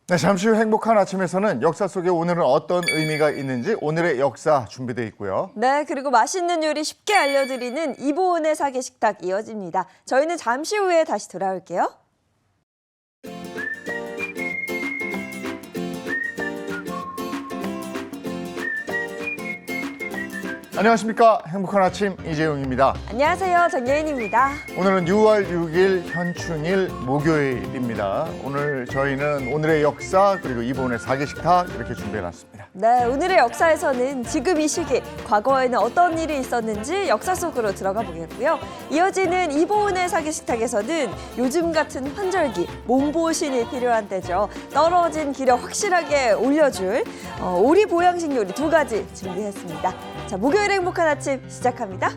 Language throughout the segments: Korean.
네, 잠시 후 행복한 아침에서는 역사 속에 오늘은 어떤 의미가 있는지 오늘의 역사 준비되어 있고요. 네, 그리고 맛있는 요리 쉽게 알려드리는 이보은의 사계식탁 이어집니다. 저희는 잠시 후에 다시 돌아올게요. 안녕하십니까. 행복한 아침 이재용입니다. 안녕하세요, 정예인입니다. 오늘은 6월 6일 현충일 목요일입니다. 오늘 저희는 오늘의 역사 그리고 이보은의 사계식탁 이렇게 준비해놨습니다. 네, 오늘의 역사에서는 지금 이 시기 과거에는 어떤 일이 있었는지 역사 속으로 들어가 보겠고요. 이어지는 이보은의 사계식탁에서는 요즘 같은 환절기 몸보신이 필요한 때죠. 떨어진 기력 확실하게 올려줄 오리 보양식 요리 2가지 준비했습니다. 자, 목요일 행복한 아침 시작합니다.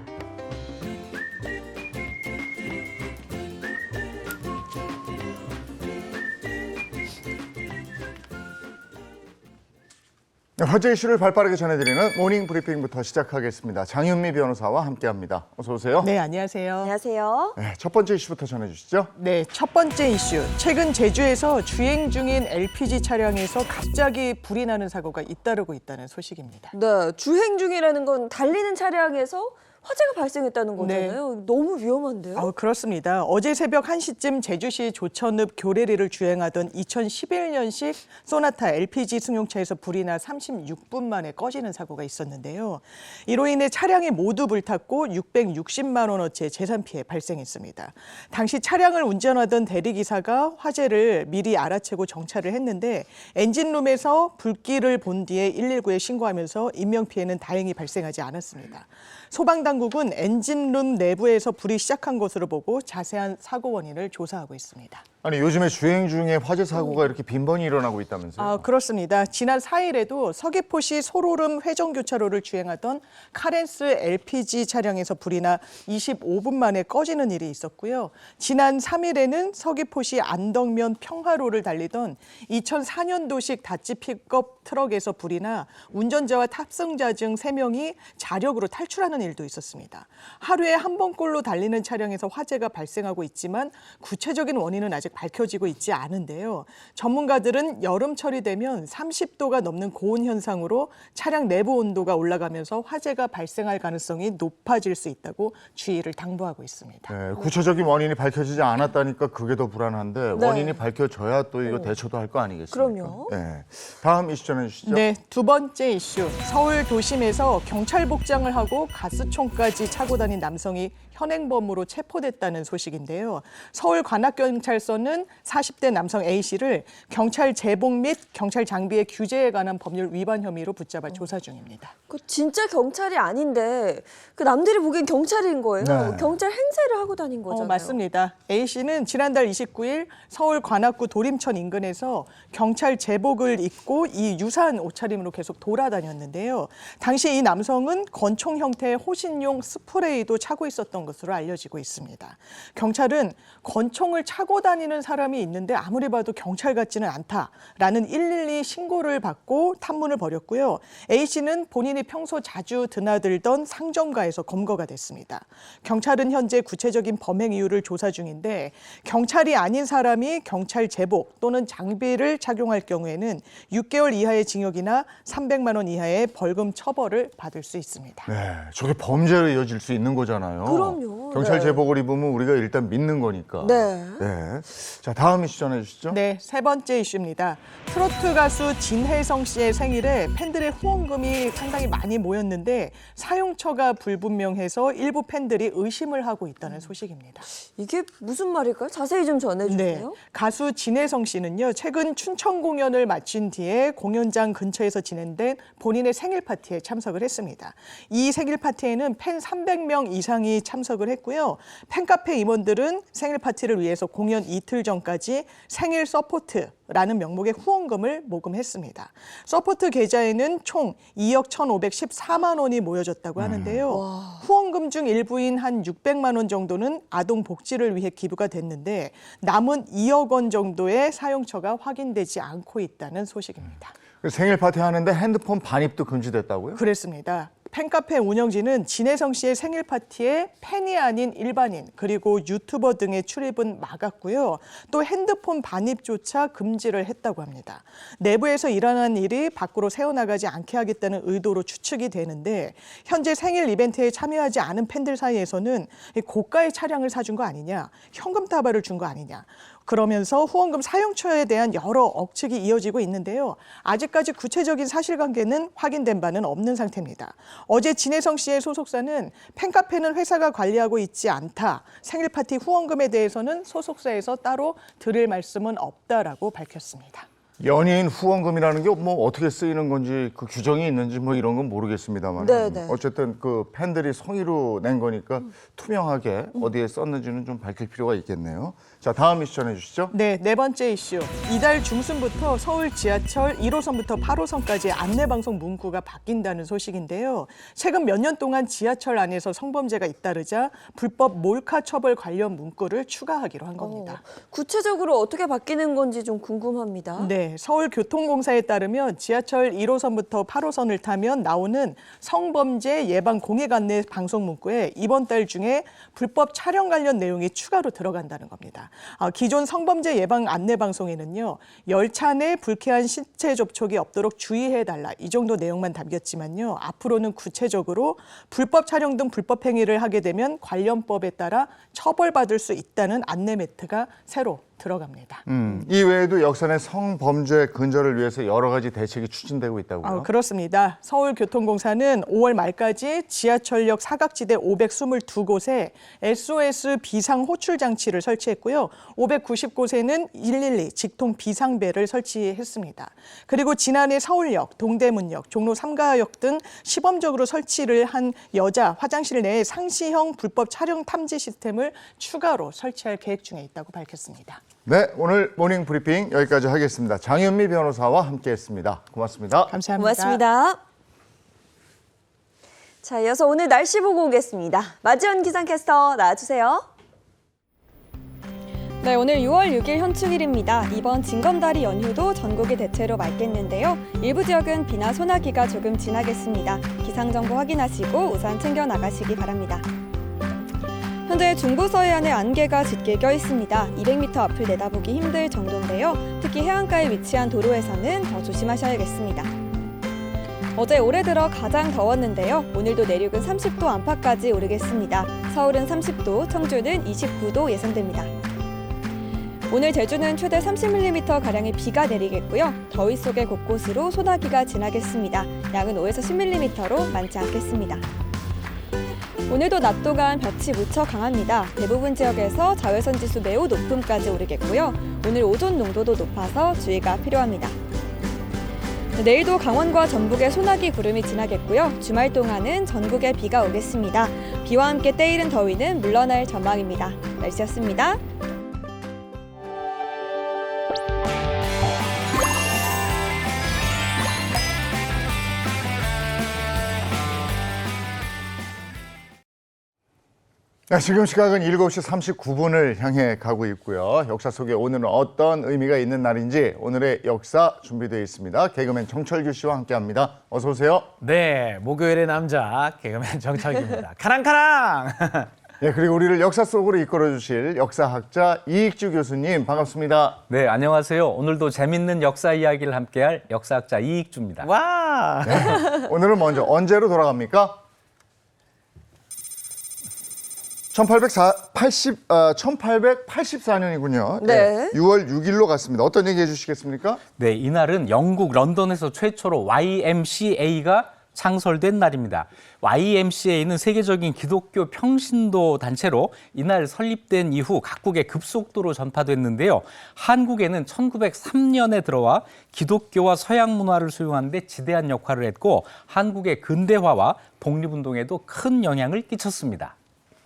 화제 이슈를 발빠르게 전해드리는 모닝 브리핑부터 시작하겠습니다. 장윤미 변호사와 함께합니다. 어서 오세요. 네, 안녕하세요. 안녕하세요. 네, 첫 번째 이슈부터 전해주시죠. 네, 첫 번째 이슈. 최근 제주에서 주행 중인 LPG 차량에서 갑자기 불이 나는 사고가 잇따르고 있다는 소식입니다. 네, 주행 중이라는 건 달리는 차량에서 화재가 발생했다는 거잖아요. 너무 위험한데요? 그렇습니다. 어제 새벽 1시쯤 제주시 조천읍 교래리를 주행하던 2011년식 소나타 LPG 승용차에서 불이 나 36분 만에 꺼지는 사고가 있었는데요. 이로 인해 차량이 모두 불탔고 660만 원어치의 재산 피해 발생했습니다. 당시 차량을 운전하던 대리기사가 화재를 미리 알아채고 정차를 했는데 엔진룸에서 불길을 본 뒤에 119에 신고하면서 인명피해는 다행히 발생하지 않았습니다. 소방당국은 엔진룸 내부에서 불이 시작한 것으로 보고 자세한 사고 원인을 조사하고 있습니다. 아니 요즘에 주행 중에 화재 사고가 이렇게 빈번히 일어나고 있다면서요? 그렇습니다. 지난 4일에도 서귀포시 소로름 회전교차로를 주행하던 카렌스 LPG 차량에서 불이 나 25분 만에 꺼지는 일이 있었고요. 지난 3일에는 서귀포시 안덕면 평화로를 달리던 2004년도식 다치 픽업 트럭에서 불이 나 운전자와 탑승자 중 3명이 자력으로 탈출하는 일도 있었습니다. 하루에 한 번꼴로 달리는 차량에서 화재가 발생하고 있지만 구체적인 원인은 아직 밝혀지고 있지 않은데요. 전문가들은 여름철이 되면 30도가 넘는 고온 현상으로 차량 내부 온도가 올라가면서 화재가 발생할 가능성이 높아질 수 있다고 주의를 당부하고 있습니다. 네, 구체적인 원인이 밝혀지지 않았다니까 그게 더 불안한데 네. 원인이 밝혀져야 또 이거 대처도 할 거 아니겠습니까? 그럼요. 네. 다음 이슈 전해주시죠. 네, 두 번째 이슈. 서울 도심에서 경찰 복장을 하고 가스총까지 차고 다닌 남성이 현행범으로 체포됐다는 소식인데요. 서울 관악경찰서는 40대 남성 A씨를 경찰 제복 및 경찰 장비의 규제에 관한 법률 위반 혐의로 붙잡아 조사 중입니다. 그 진짜 경찰이 아닌데 그 남들이 보기엔 경찰인 거예요. 네. 경찰 행세를 하고 다닌 거잖아요. 맞습니다. A씨는 지난달 29일 서울 관악구 도림천 인근에서 경찰 제복을 입고 이 유사한 옷차림으로 계속 돌아다녔는데요. 당시 이 남성은 권총 형태의 호신용 스프레이도 차고 있었던 것으로 알려지고 있습니다. 경찰은 권총을 차고 다니는 사람이 있는데 아무리 봐도 경찰 같지는 않다라는 112 신고를 받고 탐문을 벌였고요. A씨는 본인이 평소 자주 드나들던 상점가에서 검거가 됐습니다. 경찰은 현재 구체적인 범행 이유를 조사 중인데 경찰이 아닌 사람이 경찰 제복 또는 장비를 착용할 경우에는 6개월 이하의 징역이나 300만 원 이하의 벌금 처벌을 받을 수 있습니다. 네, 저게 범죄로 이어질 수 있는 거잖아요. 그럼요. 경찰 네. 제복을 입으면 우리가 일단 믿는 거니까. 네. 네. 자, 다음 이슈 전해주시죠. 네, 세 번째 이슈입니다. 트로트 가수 진혜성 씨의 생일에 팬들의 후원금이 상당히 많이 모였는데 사용처가 불분명해서 일부 팬들이 의심을 하고 있다는 소식입니다. 이게 무슨 말일까요? 자세히 좀 네, 전해주세요. 가수 진혜성 씨는요, 최근 춘천 공연을 마친 뒤에 공연장 근처에서 진행된 본인의 생일 파티에 참석을 했습니다. 이 생일 파티에는 팬 300명 이상이 참석을 했고요. 팬카페 임원들은 생일 파티를 위해서 공연 이틀 전까지 생일 서포트라는 명목의 후원금을 모금했습니다. 서포트 계좌에는 총 2억 1,514만 원이 모여졌다고 하는데요. 후원금 중 일부인 한 600만 원 정도는 아동 복지를 위해 기부가 됐는데 남은 2억 원 정도의 사용처가 확인되지 않고 있다는 소식입니다. 생일 파티 하는데 핸드폰 반입도 금지됐다고요? 그랬습니다. 팬카페 운영진은 진혜성 씨의 생일 파티에 팬이 아닌 일반인 그리고 유튜버 등의 출입은 막았고요. 또 핸드폰 반입조차 금지를 했다고 합니다. 내부에서 일어난 일이 밖으로 새어나가지 않게 하겠다는 의도로 추측이 되는데 현재 생일 이벤트에 참여하지 않은 팬들 사이에서는 고가의 차량을 사준 거 아니냐, 현금 다발을 준 거 아니냐. 그러면서 후원금 사용처에 대한 여러 억측이 이어지고 있는데요. 아직까지 구체적인 사실관계는 확인된 바는 없는 상태입니다. 어제 진혜성 씨의 소속사는 팬카페는 회사가 관리하고 있지 않다. 생일 파티 후원금에 대해서는 소속사에서 따로 드릴 말씀은 없다라고 밝혔습니다. 연예인 후원금이라는 게 뭐 어떻게 쓰이는 건지 그 규정이 있는지 뭐 이런 건 모르겠습니다만 네네. 어쨌든 그 팬들이 성의로 낸 거니까 투명하게 어디에 썼는지는 좀 밝힐 필요가 있겠네요. 자, 다음 이슈 전해주시죠. 네, 네 번째 이슈. 이달 중순부터 서울 지하철 1호선부터 8호선까지 안내방송 문구가 바뀐다는 소식인데요. 최근 몇 년 동안 지하철 안에서 성범죄가 잇따르자 불법 몰카 처벌 관련 문구를 추가하기로 한 겁니다. 구체적으로 어떻게 바뀌는 건지 좀 궁금합니다. 네, 서울교통공사에 따르면 지하철 1호선부터 8호선을 타면 나오는 성범죄 예방 공익 안내 방송 문구에 이번 달 중에 불법 촬영 관련 내용이 추가로 들어간다는 겁니다. 기존 성범죄 예방 안내 방송에는요, 열차 내 불쾌한 신체 접촉이 없도록 주의해달라 이 정도 내용만 담겼지만요, 앞으로는 구체적으로 불법 촬영 등 불법 행위를 하게 되면 관련법에 따라 처벌받을 수 있다는 안내 매트가 새로 들어갑니다. 이 외에도 역사 내 성범죄 근절을 위해서 여러 가지 대책이 추진되고 있다고요? 그렇습니다. 서울교통공사는 5월 말까지 지하철역 사각지대 522곳에 SOS 비상 호출 장치를 설치했고요. 590곳에는 112 직통 비상벨을 설치했습니다. 그리고 지난해 서울역, 동대문역, 종로 3가역 등 시범적으로 설치를 한 여자 화장실 내에 상시형 불법 촬영 탐지 시스템을 추가로 설치할 계획 중에 있다고 밝혔습니다. 네, 오늘 모닝 브리핑 여기까지 하겠습니다. 장현미 변호사와 함께했습니다. 고맙습니다. 감사합니다. 고맙습니다. 자, 이어서 오늘 날씨 보고 오겠습니다. 마지원 기상캐스터 나와주세요. 네, 오늘 6월 6일 현충일입니다. 이번 징검다리 연휴도 전국이 대체로 맑겠는데요. 일부 지역은 비나 소나기가 조금 지나겠습니다. 기상정보 확인하시고 우산 챙겨 나가시기 바랍니다. 현재 중부 서해안에 안개가 짙게 껴 있습니다. 200m 앞을 내다보기 힘들 정도인데요. 특히 해안가에 위치한 도로에서는 더 조심하셔야겠습니다. 어제 올해 들어 가장 더웠는데요. 오늘도 내륙은 30도 안팎까지 오르겠습니다. 서울은 30도, 청주는 29도 예상됩니다. 오늘 제주는 최대 30mm가량의 비가 내리겠고요. 더위 속에 곳곳으로 소나기가 지나겠습니다. 양은 5에서 10mm로 많지 않겠습니다. 오늘도 낮 동안 볕이 무척 강합니다. 대부분 지역에서 자외선 지수 매우 높음까지 오르겠고요. 오늘 오존 농도도 높아서 주의가 필요합니다. 내일도 강원과 전북에 소나기 구름이 지나겠고요. 주말 동안은 전국에 비가 오겠습니다. 비와 함께 때이른 더위는 물러날 전망입니다. 날씨였습니다. 네, 지금 시각은 7시 39분을 향해 가고 있고요. 역사 속에 오늘은 어떤 의미가 있는 날인지 오늘의 역사 준비되어 있습니다. 개그맨 정철규 씨와 함께합니다. 어서 오세요. 네, 목요일의 남자 개그맨 정철규입니다. 카랑카랑. 네, 그리고 우리를 역사 속으로 이끌어 주실 역사학자 이익주 교수님 반갑습니다. 네, 안녕하세요. 오늘도 재밌는 역사 이야기를 함께할 역사학자 이익주입니다. 와. 네, 오늘은 먼저 언제로 돌아갑니까? 1884년이군요. 네. 6월 6일로 갔습니다. 어떤 얘기 해주시겠습니까? 네, 이날은 영국 런던에서 최초로 YMCA가 창설된 날입니다. YMCA는 세계적인 기독교 평신도 단체로 이날 설립된 이후 각국에 급속도로 전파됐는데요. 한국에는 1903년에 들어와 기독교와 서양 문화를 수용하는 데 지대한 역할을 했고 한국의 근대화와 독립운동에도 큰 영향을 끼쳤습니다.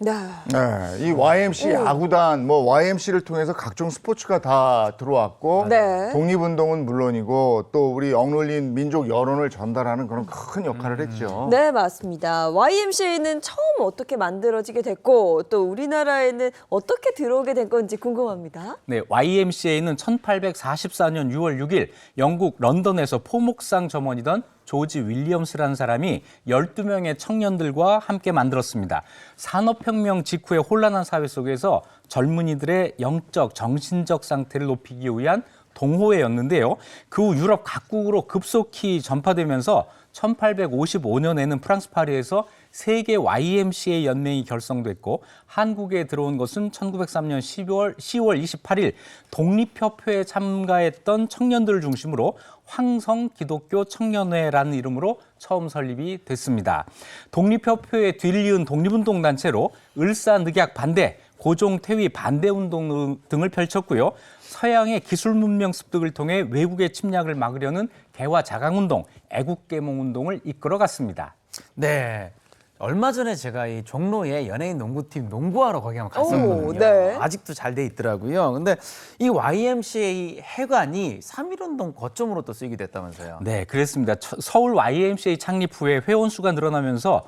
네. 네, 이 YMC 야구단, YMC를 통해서 각종 스포츠가 다 들어왔고, 네. 독립운동은 물론이고, 또 우리 억눌린 민족 여론을 전달하는 그런 큰 역할을 했죠. 네, 맞습니다. YMCA는 처음 어떻게 만들어지게 됐고 또 우리나라에는 어떻게 들어오게 된 건지 궁금합니다. 네, YMCA는 1844년 6월 6일 영국 런던에서 포목상 점원이던 조지 윌리엄스라는 사람이 12명의 청년들과 함께 만들었습니다. 산업혁명 직후의 혼란한 사회 속에서 젊은이들의 영적, 정신적 상태를 높이기 위한 동호회였는데요. 그 후 유럽 각국으로 급속히 전파되면서 1855년에는 프랑스 파리에서 세계 YMCA 연맹이 결성됐고 한국에 들어온 것은 1903년 10월 28일 독립협회에 참가했던 청년들을 중심으로 황성 기독교 청년회라는 이름으로 처음 설립이 됐습니다. 독립협회에 뒤이은 독립운동 단체로 을사늑약 반대, 고종퇴위 반대운동 등을 펼쳤고요. 서양의 기술 문명 습득을 통해 외국의 침략을 막으려는 개화 자강운동, 애국계몽운동을 이끌어갔습니다. 네. 얼마 전에 제가 이 종로에 연예인 농구팀 농구하러 거기 한번 갔었거든요. 오, 네. 아직도 잘 돼 있더라고요. 근데 이 YMCA 해관이 3.1운동 거점으로 또 쓰이게 됐다면서요. 네, 그랬습니다. 서울 YMCA 창립 후에 회원 수가 늘어나면서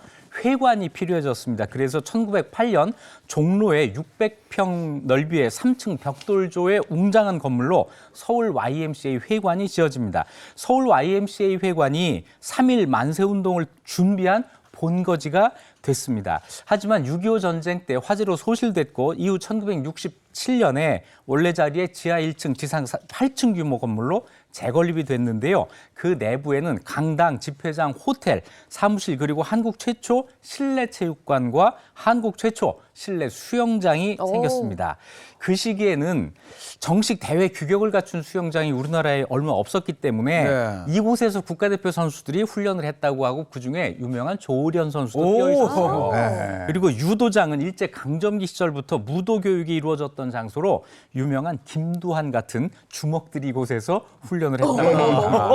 회관이 필요해졌습니다. 그래서 1908년 종로에 600평 넓이의 3층 벽돌조의 웅장한 건물로 서울 YMCA 회관이 지어집니다. 서울 YMCA 회관이 3.1 만세운동을 준비한 본거지가 됐습니다. 하지만 6.25 전쟁 때 화재로 소실됐고 이후 1967년에 원래 자리에 지하 1층, 지상 8층 규모 건물로 재건립이 됐는데요. 그 내부에는 강당, 집회장, 호텔, 사무실 그리고 한국 최초 실내 체육관과 한국 최초 실내 수영장이 생겼습니다. 그 시기에는 정식 대회 규격을 갖춘 수영장이 우리나라에 얼마 없었기 때문에 네. 이곳에서 국가대표 선수들이 훈련을 했다고 하고 그중에 유명한 조을현 선수도 뛰어 있었어요. 네. 그리고 유도장은 일제 강점기 시절부터 무도 교육이 이루어졌던 장소로 유명한 김두한 같은 주먹들이 이곳에서 훈련을 했다고 합니다.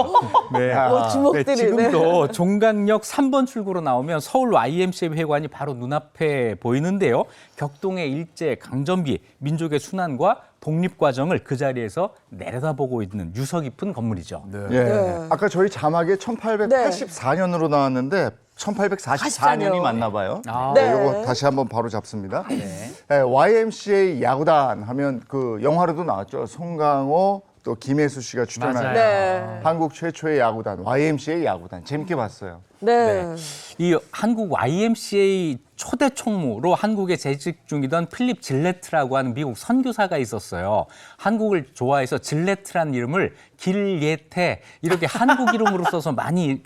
네. 주먹들이, 지금도 종강역 3번 출구로 나오면 서울 YMCA 회관이 바로 눈앞에 보이는데요. 격동의 일제 강점기, 민족의 순환과 독립 과정을 그 자리에서 내려다보고 있는 유서 깊은 건물이죠. 예. 네. 아까 저희 자막에 1884년으로 나왔는데 1844년이 맞나 봐요. 아. 네, 네. 이거 다시 한번 바로 잡습니다. 네, YMCA 야구단 하면 그 영화로도 나왔죠. 송강호 또 김혜수 씨가 출연한 맞아요. 네. 한국 최초의 야구단 YMCA 야구단 재밌게 봤어요. 네. 이 한국 YMCA 초대 총무로 한국에 재직 중이던 필립 질레트라고 하는 미국 선교사가 있었어요. 한국을 좋아해서 질레트란 이름을 길예태 이렇게 한국 이름으로 써서 많이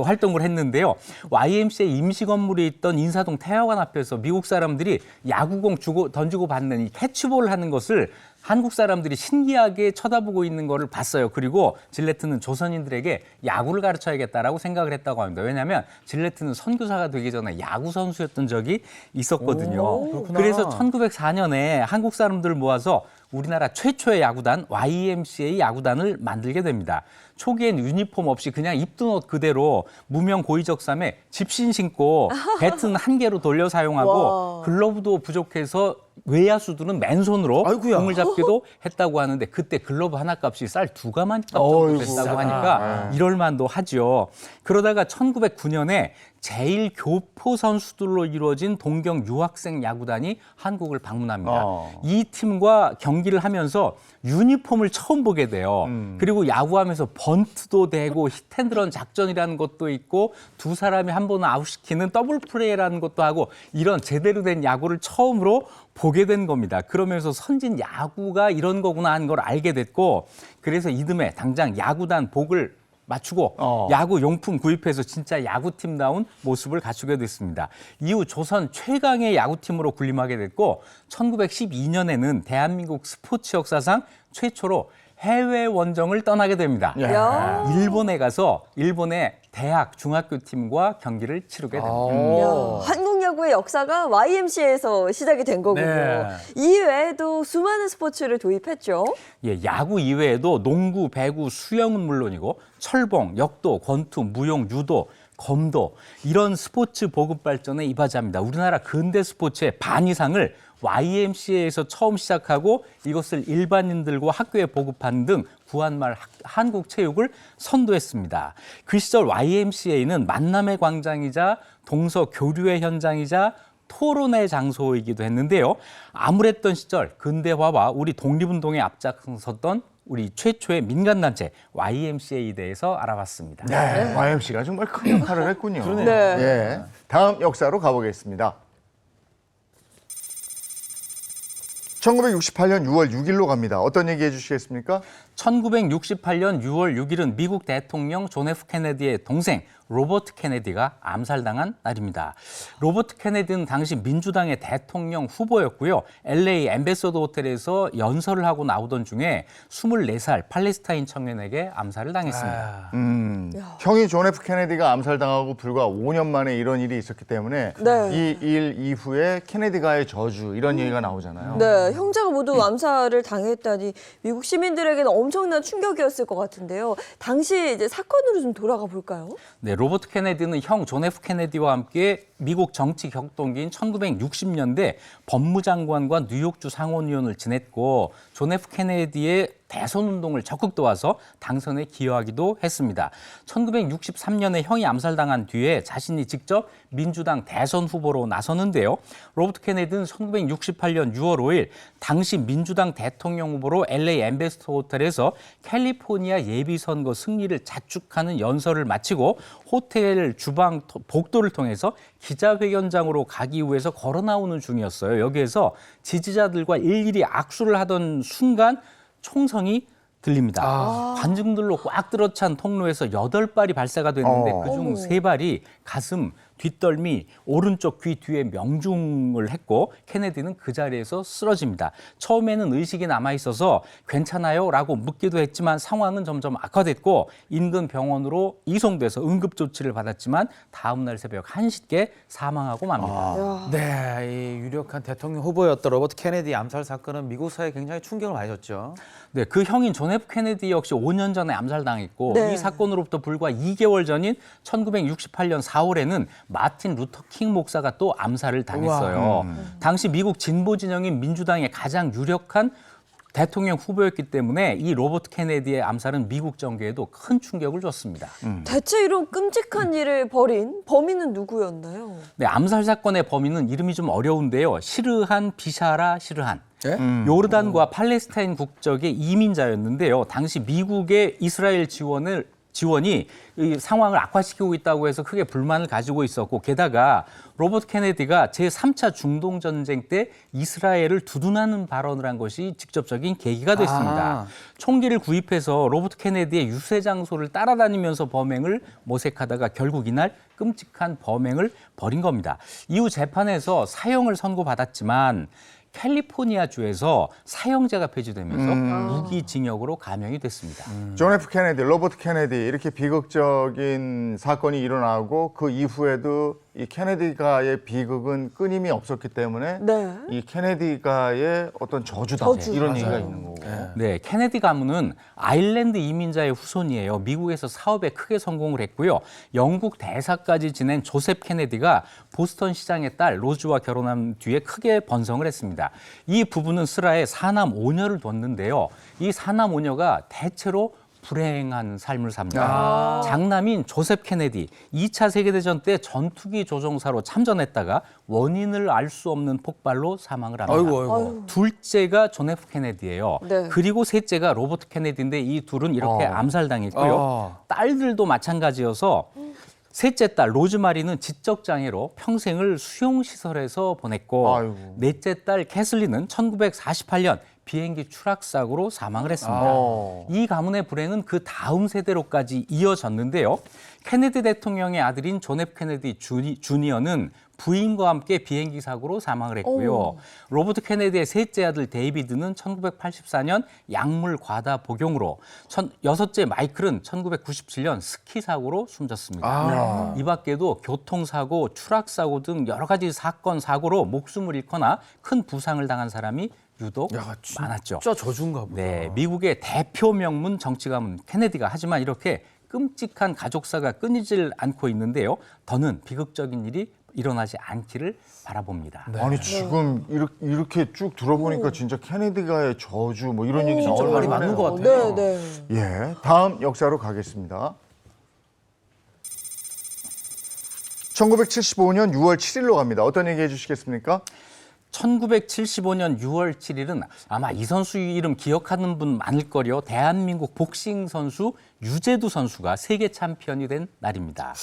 활동을 했는데요. YMCA 임시 건물에 있던 인사동 태화관 앞에서 미국 사람들이 야구공 던지고 받는 이 캐치볼을 하는 것을 한국 사람들이 신기하게 쳐다보고 있는 거를 봤어요. 그리고 질레트는 조선인들에게 야구를 가르쳐야겠다라고 생각을 했다고 합니다. 왜냐하면 질레트는 선교사가 되기 전에 야구 선수였던 적이 있었거든요. 그래서 1904년에 한국 사람들을 모아서 우리나라 최초의 야구단 YMCA 야구단을 만들게 됩니다. 초기엔 유니폼 없이 그냥 입던 옷 그대로 무명 고의적삼에 집신 신고 배트는 한 개로 돌려 사용하고 와. 글러브도 부족해서 외야수들은 맨손으로 아이고야. 공을 잡기도 했다고 하는데 그때 글러브 하나 값이 쌀 2가만 값 정도 어이구. 됐다고 하니까 이럴 만도 하죠. 그러다가 1909년에 제일 교포 선수들로 이루어진 동경 유학생 야구단이 한국을 방문합니다. 이 팀과 경기를 하면서 유니폼을 처음 보게 돼요. 그리고 야구하면서 번트도 되고 히트앤런 작전이라는 것도 있고 두 사람이 한 번은 아웃시키는 더블 플레이라는 것도 하고 이런 제대로 된 야구를 처음으로 보게 된 겁니다. 그러면서 선진 야구가 이런 거구나 하는 걸 알게 됐고 그래서 이듬해 당장 야구단 복을 맞추고 야구 용품 구입해서 진짜 야구팀다운 모습을 갖추게 됐습니다. 이후 조선 최강의 야구팀으로 군림하게 됐고 1912년에는 대한민국 스포츠 역사상 최초로 해외 원정을 떠나게 됩니다. 야. 일본에 가서 일본의 대학 중학교 팀과 경기를 치르게 됩니다. 야, 한국 야구의 역사가 YMCA에서 시작이 된 거군요. 네. 이외에도 수많은 스포츠를 도입했죠. 예, 야구 이외에도 농구, 배구, 수영은 물론이고 철봉, 역도, 권투, 무용, 유도, 검도 이런 스포츠 보급 발전에 이바지합니다. 우리나라 근대 스포츠의 반 이상을 YMCA에서 처음 시작하고 이것을 일반인들과 학교에 보급하는 등 구한말 한국 체육을 선도했습니다. 그 시절 YMCA는 만남의 광장이자 동서 교류의 현장이자 토론의 장소이기도 했는데요. 암울했던 시절 근대화와 우리 독립운동에 앞장섰던 우리 최초의 민간단체 YMCA에 대해서 알아봤습니다. 네, YMC가 정말 큰 역할을 했군요. 네. 예, 다음 역사로 가보겠습니다. 1968년 6월 6일로 갑니다. 어떤 얘기 해주시겠습니까? 1968년 6월 6일은 미국 대통령 존 F 케네디의 동생 로버트 케네디가 암살당한 날입니다. 로버트 케네디는 당시 민주당의 대통령 후보였고요. LA 엠베서더 호텔에서 연설을 하고 나오던 중에 24살 팔레스타인 청년에게 암살을 당했습니다. 형이 존 F 케네디가 암살당하고 불과 5년 만에 이런 일이 있었기 때문에 네. 이 일 이후에 케네디가의 저주 이런 얘기가 나오잖아요. 네, 형제가 모두 암살을 당했다니 미국 시민들에게는 엄청난 충격이었을 것 같은데요. 당시 이제 사건으로 좀 돌아가 볼까요? 네, 로버트 케네디는 형 존 F 케네디와 함께 미국 정치 격동기인 1960년대 법무장관과 뉴욕주 상원의원을 지냈고 존 F 케네디의 대선 운동을 적극 도와서 당선에 기여하기도 했습니다. 1963년에 형이 암살당한 뒤에 자신이 직접 민주당 대선 후보로 나섰는데요. 로버트 케네디는 1968년 6월 5일 당시 민주당 대통령 후보로 LA 엠베서더 호텔에서 캘리포니아 예비선거 승리를 자축하는 연설을 마치고 호텔 주방 복도를 통해서 기자회견장으로 가기 위해서 걸어 나오는 중이었어요. 여기에서 지지자들과 일일이 악수를 하던 순간 총성이 들립니다. 관중들로 꽉 들어찬 통로에서 8발이 발사가 됐는데 그중 3발이 가슴, 뒷덜미, 오른쪽 귀 뒤에 명중을 했고 케네디는 그 자리에서 쓰러집니다. 처음에는 의식이 남아있어서 괜찮아요? 라고 묻기도 했지만 상황은 점점 악화됐고 인근 병원으로 이송돼서 응급조치를 받았지만 다음 날 새벽 1시께 사망하고 맙니다. 네, 이 유력한 대통령 후보였던 로버트 케네디 암살 사건은 미국 사회에 굉장히 충격을 많이 줬죠. 네, 그 형인 존 F 케네디 역시 5년 전에 암살당했고 네. 이 사건으로부터 불과 2개월 전인 1968년 4월에는 마틴 루터 킹 목사가 또 암살을 당했어요. 당시 미국 진보 진영인 민주당의 가장 유력한 대통령 후보였기 때문에 이 로버트 케네디의 암살은 미국 정계에도 큰 충격을 줬습니다. 대체 이런 끔찍한 일을 벌인 범인은 누구였나요? 네, 암살 사건의 범인은 이름이 좀 어려운데요. 시르한 비샤라 시르한. 요르단과 팔레스타인 국적의 이민자였는데요. 당시 미국의 이스라엘 지원이 이 상황을 악화시키고 있다고 해서 크게 불만을 가지고 있었고 게다가 로버트 케네디가 제3차 중동 전쟁 때 이스라엘을 두둔하는 발언을 한 것이 직접적인 계기가 됐습니다. 총기를 구입해서 로버트 케네디의 유세 장소를 따라다니면서 범행을 모색하다가 결국 이날 끔찍한 범행을 벌인 겁니다. 이후 재판에서 사형을 선고받았지만 캘리포니아주에서 사형제가 폐지되면서 무기징역으로 감형이 됐습니다. 존 F 케네디, 로버트 케네디 이렇게 비극적인 사건이 일어나고 그 이후에도 이 케네디가의 비극은 끊임이 없었기 때문에 네. 이 케네디가의 어떤 저주다 저주. 이런 맞아요. 얘기가 있는 거고. 네, 케네디 가문은 아일랜드 이민자의 후손이에요. 미국에서 사업에 크게 성공을 했고요. 영국 대사까지 지낸 조셉 케네디가 보스턴 시장의 딸 로즈와 결혼한 뒤에 크게 번성을 했습니다. 이 부부는 슬하에 4남 5녀를 뒀는데요. 이 4남 5녀가 대체로 불행한 삶을 삽니다. 장남인 조셉 케네디, 2차 세계대전 때 전투기 조종사로 참전했다가 원인을 알 수 없는 폭발로 사망을 합니다. 아이고. 둘째가 존 F 케네디예요. 네. 그리고 셋째가 로버트 케네디인데 이 둘은 이렇게 암살당했고요. 딸들도 마찬가지여서 셋째 딸 로즈마리는 지적 장애로 평생을 수용 시설에서 보냈고 아이고. 넷째 딸 캐슬리는 1948년 비행기 추락 사고로 사망을 했습니다. 이 가문의 불행은 그 다음 세대로까지 이어졌는데요. 케네디 대통령의 아들인 존 F 케네디 주니어는 부인과 함께 비행기 사고로 사망을 했고요. 로버트 케네디의 셋째 아들 데이비드는 1984년 약물 과다 복용으로 여섯째 마이클은 1997년 스키 사고로 숨졌습니다. 이 밖에도 교통사고, 추락사고 등 여러 가지 사건, 사고로 목숨을 잃거나 큰 부상을 당한 사람이 유독 많았죠. 진짜 저주인가 보다. 네, 미국의 대표 명문 정치 가문 케네디가 하지만 이렇게 끔찍한 가족사가 끊이질 않고 있는데요. 더는 비극적인 일이 일어나지 않기를 바라봅니다. 아니 지금 이렇게 쭉 들어보니까 진짜 케네디가의 저주 뭐 이런 얘기 나올 말이 만하네요. 맞는 것 같아요. 네, 네. 예, 다음 역사로 가겠습니다. 1975년 6월 7일로 갑니다. 어떤 얘기 해주시겠습니까? 1975년 6월 7일은 아마 이 선수 이름 기억하는 분 많을 거려. 대한민국 복싱 선수 유재두 선수가 세계 챔피언이 된 날입니다.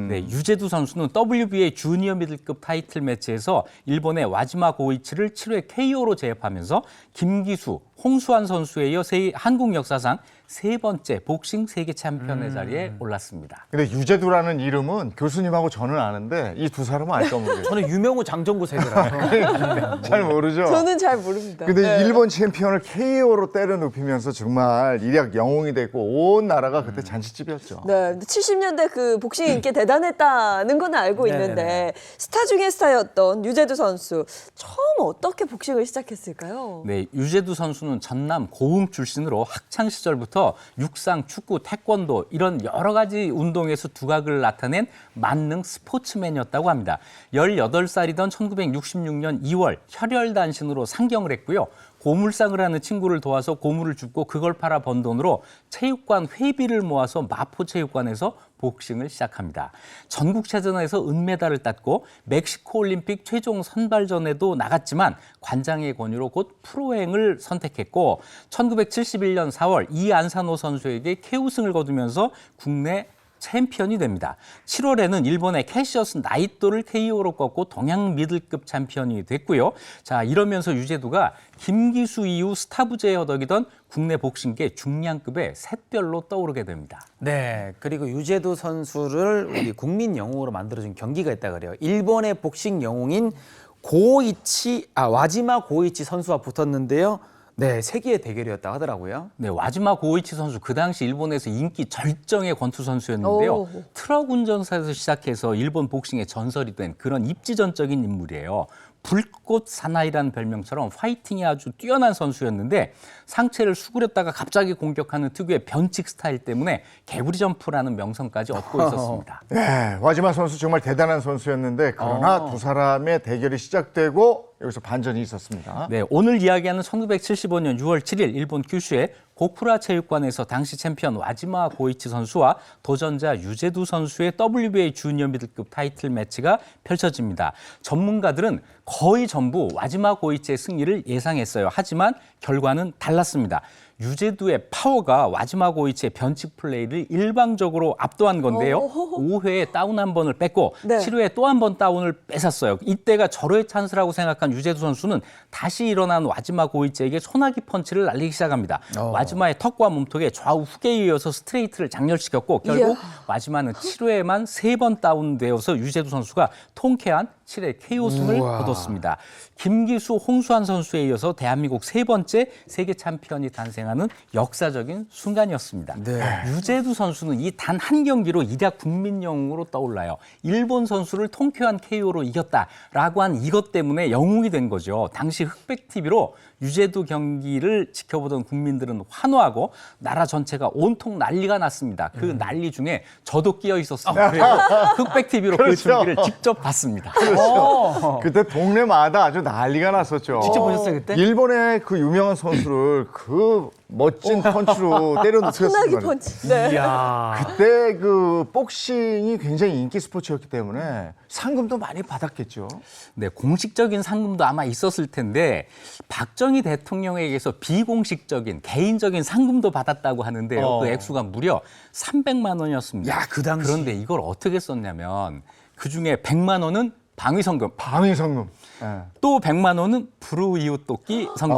네, 유재두 선수는 WBA 주니어 미들급 타이틀 매치에서 일본의 와지마 고이치를 7회 KO로 제압하면서 김기수, 홍수환 선수에 이어 한국 역사상 세 번째 복싱 세계 챔피언의 자리에 올랐습니다. 근데 유재두라는 이름은 교수님하고 저는 아는데 이 두 사람은 알까 모르겠어요. 저는 유명우 장정구 세대라서 잘 모르죠. 저는 잘 모릅니다. 근데 네. 일본 챔피언을 KO로 때려 눕히면서 정말 일약 영웅이 됐고 온 나라가 그때 잔치집이었죠. 네, 근데 70년대 그 복싱 인기 대단했다는 건 알고 네네네. 있는데 스타 중에 스타였던 유재두 선수 처음 어떻게 복싱을 시작했을까요? 네, 유재두 선수는 전남 고흥 출신으로 학창 시절부터 육상, 축구, 태권도 이런 여러 가지 운동에서 두각을 나타낸 만능 스포츠맨이었다고 합니다. 18살이던 1966년 2월 혈혈단신으로 상경을 했고요. 고물상을 하는 친구를 도와서 고물을 줍고 그걸 팔아 번 돈으로 체육관 회비를 모아서 마포체육관에서 복싱을 시작합니다. 전국체전에서 은메달을 땄고 멕시코 올림픽 최종 선발전에도 나갔지만 관장의 권유로 곧 프로행을 선택했고 1971년 4월 이안산호 선수에게 KO승을 거두면서 국내 챔피언이 됩니다. 7월에는 일본의 캐시어스 나이토를 KO로 꺾고 동양 미들급 챔피언이 됐고요. 자, 이러면서 유재두가 김기수 이후 스타 부재에 허덕이던 국내 복싱계 중량급의 샛별로 떠오르게 됩니다. 네, 그리고 유재두 선수를 우리 국민 영웅으로 만들어준 경기가 있다 그래요. 일본의 복싱 영웅인 와지마 고이치 선수와 붙었는데요. 네, 세기의 대결이었다 하더라고요. 네, 와지마 고이치 선수 그 당시 일본에서 인기 절정의 권투 선수였는데요. 오. 트럭 운전사에서 시작해서 일본 복싱의 전설이 된 그런 입지전적인 인물이에요. 불꽃 사나이라는 별명처럼 파이팅이 아주 뛰어난 선수였는데 상체를 수그렸다가 갑자기 공격하는 특유의 변칙 스타일 때문에 개구리 점프라는 명성까지 얻고 있었습니다. 네, 와지마 선수 정말 대단한 선수였는데 그러나 두 사람의 대결이 시작되고 여기서 반전이 있었습니다. 네, 오늘 이야기하는 1975년 6월 7일 일본 규슈의 고쿠라 체육관에서 당시 챔피언 와지마 고이치 선수와 도전자 유재두 선수의 WBA 주니어 미들급 타이틀 매치가 펼쳐집니다. 전문가들은 거의 전부 와지마 고이치의 승리를 예상했어요. 하지만 결과는 달랐습니다. 유재두의 파워가 와지마 고이치의 변칙 플레이를 일방적으로 압도한 건데요. 5회에 다운 한 번을 뺐고 네. 7회에 또 한 번 다운을 뺏었어요. 이때가 절호의 찬스라고 생각한 유재두 선수는 다시 일어난 와지마 고이치에게 소나기 펀치를 날리기 시작합니다. 와지마의 턱과 몸통에 좌우 후계에 이어서 스트레이트를 장렬시켰고 결국 와지마는 7회에만 3번 다운되어서 유재두 선수가 통쾌한 7회 KO승을 거뒀습니다. 김기수, 홍수환 선수에 이어서 대한민국 세 번째 세계 챔피언이 탄생하는 역사적인 순간이었습니다. 네. 유재두 선수는 이 단 한 경기로 일약 국민 영웅으로 떠올라요. 일본 선수를 통쾌한 KO로 이겼다라고 한 이것 때문에 영웅이 된 거죠. 당시 흑백 TV로 유재두 경기를 지켜보던 국민들은 환호하고 나라 전체가 온통 난리가 났습니다. 그 난리 중에 저도 끼어 있었습니다. 그래서 흑백 TV로 그 그렇죠. 경기를 직접 봤습니다. 그때 동네마다 아주 난리가 났었죠. 직접 보셨어요, 그때? 일본의 그 유명한 선수를 그 멋진 펀치로 때려 소나기 눕혔습니다. 펀치. 네. 이야. 그때 그 복싱이 굉장히 인기 스포츠였기 때문에 상금도 많이 받았겠죠. 네, 공식적인 상금도 아마 있었을 텐데 박정희 대통령에게서 비공식적인 개인적인 상금도 받았다고 하는데요. 그 액수가 무려 300만 원이었습니다. 야, 그 당시. 그런데 이걸 어떻게 썼냐면 그중에 100만 원은 방위성금, 방위성금. 예. 또 100만 원은 불우이웃돕기 성금.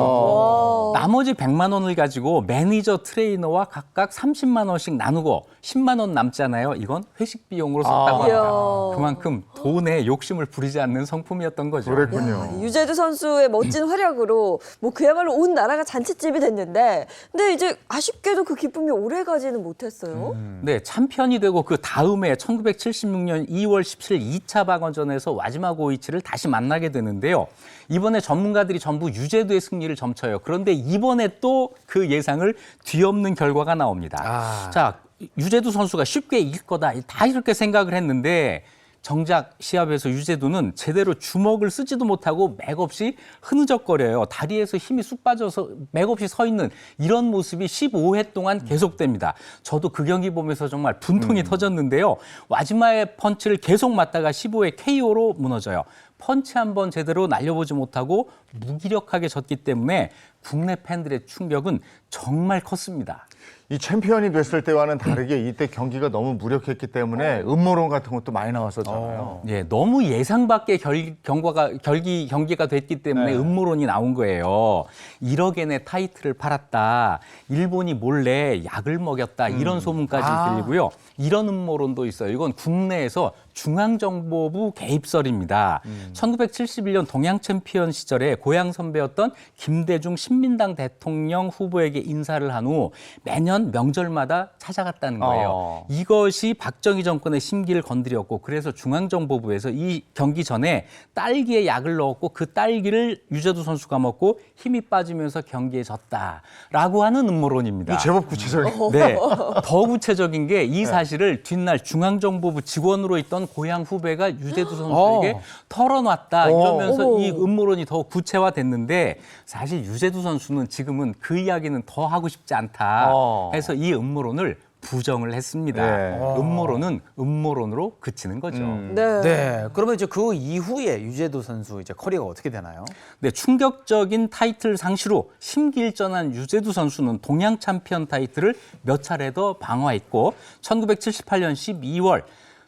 나머지 100만 원을 가지고 매니저 트레이너와 각각 30만 원씩 나누고 10만 원 남잖아요. 이건 회식 비용으로 썼다고 합니다. 이야. 그만큼 돈에 욕심을 부리지 않는 성품이었던 거죠. 그랬군요. 유재두 선수의 멋진 활약으로 뭐 그야말로 온 나라가 잔치집이 됐는데 근데 이제 아쉽게도 그 기쁨이 오래가지는 못했어요. 네, 챔피언이 되고 그 다음에 1976년 2월 17일 2차 박원전에서 와지마 고이치를 다시 만나게 되는데요. 이번에 전문가들이 전부 유재두의 승리를 점쳐요. 그런데 이번에 또 그 예상을 뒤엎는 결과가 나옵니다. 자, 유재두 선수가 쉽게 이길 거다. 다 이렇게 생각을 했는데 정작 시합에서 유재두는 제대로 주먹을 쓰지도 못하고 맥없이 흐느적거려요. 다리에서 힘이 쑥 빠져서 맥없이 서 있는 이런 모습이 15회 동안 계속됩니다. 저도 그 경기 보면서 정말 분통이 터졌는데요. 와지마의 펀치를 계속 맞다가 15회 KO로 무너져요. 펀치 한 번 제대로 날려보지 못하고 무기력하게 졌기 때문에 국내 팬들의 충격은 정말 컸습니다. 이 챔피언이 됐을 때와는 다르게 이때 경기가 너무 무력했기 때문에 음모론 같은 것도 많이 나왔었잖아요. 예, 너무 예상 밖의 경기가 됐기 때문에 네. 음모론이 나온 거예요. 1억 엔의 타이틀을 팔았다. 일본이 몰래 약을 먹였다. 이런 소문까지 들리고요. 이런 음모론도 있어요. 이건 국내에서 중앙정보부 개입설입니다. 1971년 동양 챔피언 시절에 고향 선배였던 김대중 신민당 대통령 후보에게 인사를 한 후 매년 명절마다 찾아갔다는 거예요. 이것이 박정희 정권의 심기를 건드렸고 그래서 중앙정보부에서 이 경기 전에 딸기에 약을 넣었고 그 딸기를 유재두 선수가 먹고 힘이 빠지면서 경기에 졌다라고 하는 음모론입니다. 이 제법 구체적인. 네, 더 구체적인 게 이 사실을 뒷날 중앙정보부 직원으로 있던 고향 후배가 유재두 선수에게 털어놨다 이러면서 이 음모론이 더 구체화됐는데 사실 유재두 선수는 지금은 그 이야기는 더 하고 싶지 않다 해서 이 음모론을 부정을 했습니다. 네. 음모론은 음모론으로 그치는 거죠. 네. 네. 그러면 이제 그 이후에 유재두 선수 이제 커리어가 어떻게 되나요? 네, 충격적인 타이틀 상실로 심기일전한 유재두 선수는 동양 챔피언 타이틀을 몇 차례 더 방어했고 1978년 12월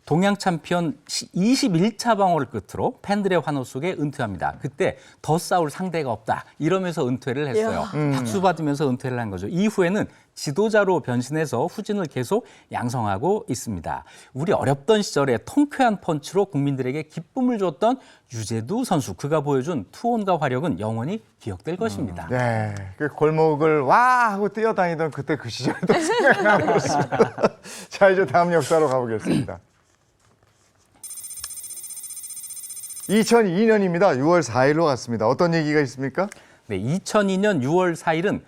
동양 챔피언 21차 방어를 끝으로 팬들의 환호 속에 은퇴합니다. 그때 더 싸울 상대가 없다 이러면서 은퇴를 했어요. 박수 받으면서 은퇴를 한 거죠. 이후에는 지도자로 변신해서 후진을 계속 양성하고 있습니다. 우리 어렵던 시절에 통쾌한 펀치로 국민들에게 기쁨을 줬던 유재두 선수, 그가 보여준 투혼과 화력은 영원히 기억될 것입니다. 네, 그 골목을 와 하고 뛰어다니던 그때 그 시절도 생각나고 있습니다. 자, 이제 다음 역사로 가보겠습니다. 2002년입니다. 6월 4일로 갔습니다. 어떤 얘기가 있습니까? 네, 2002년 6월 4일은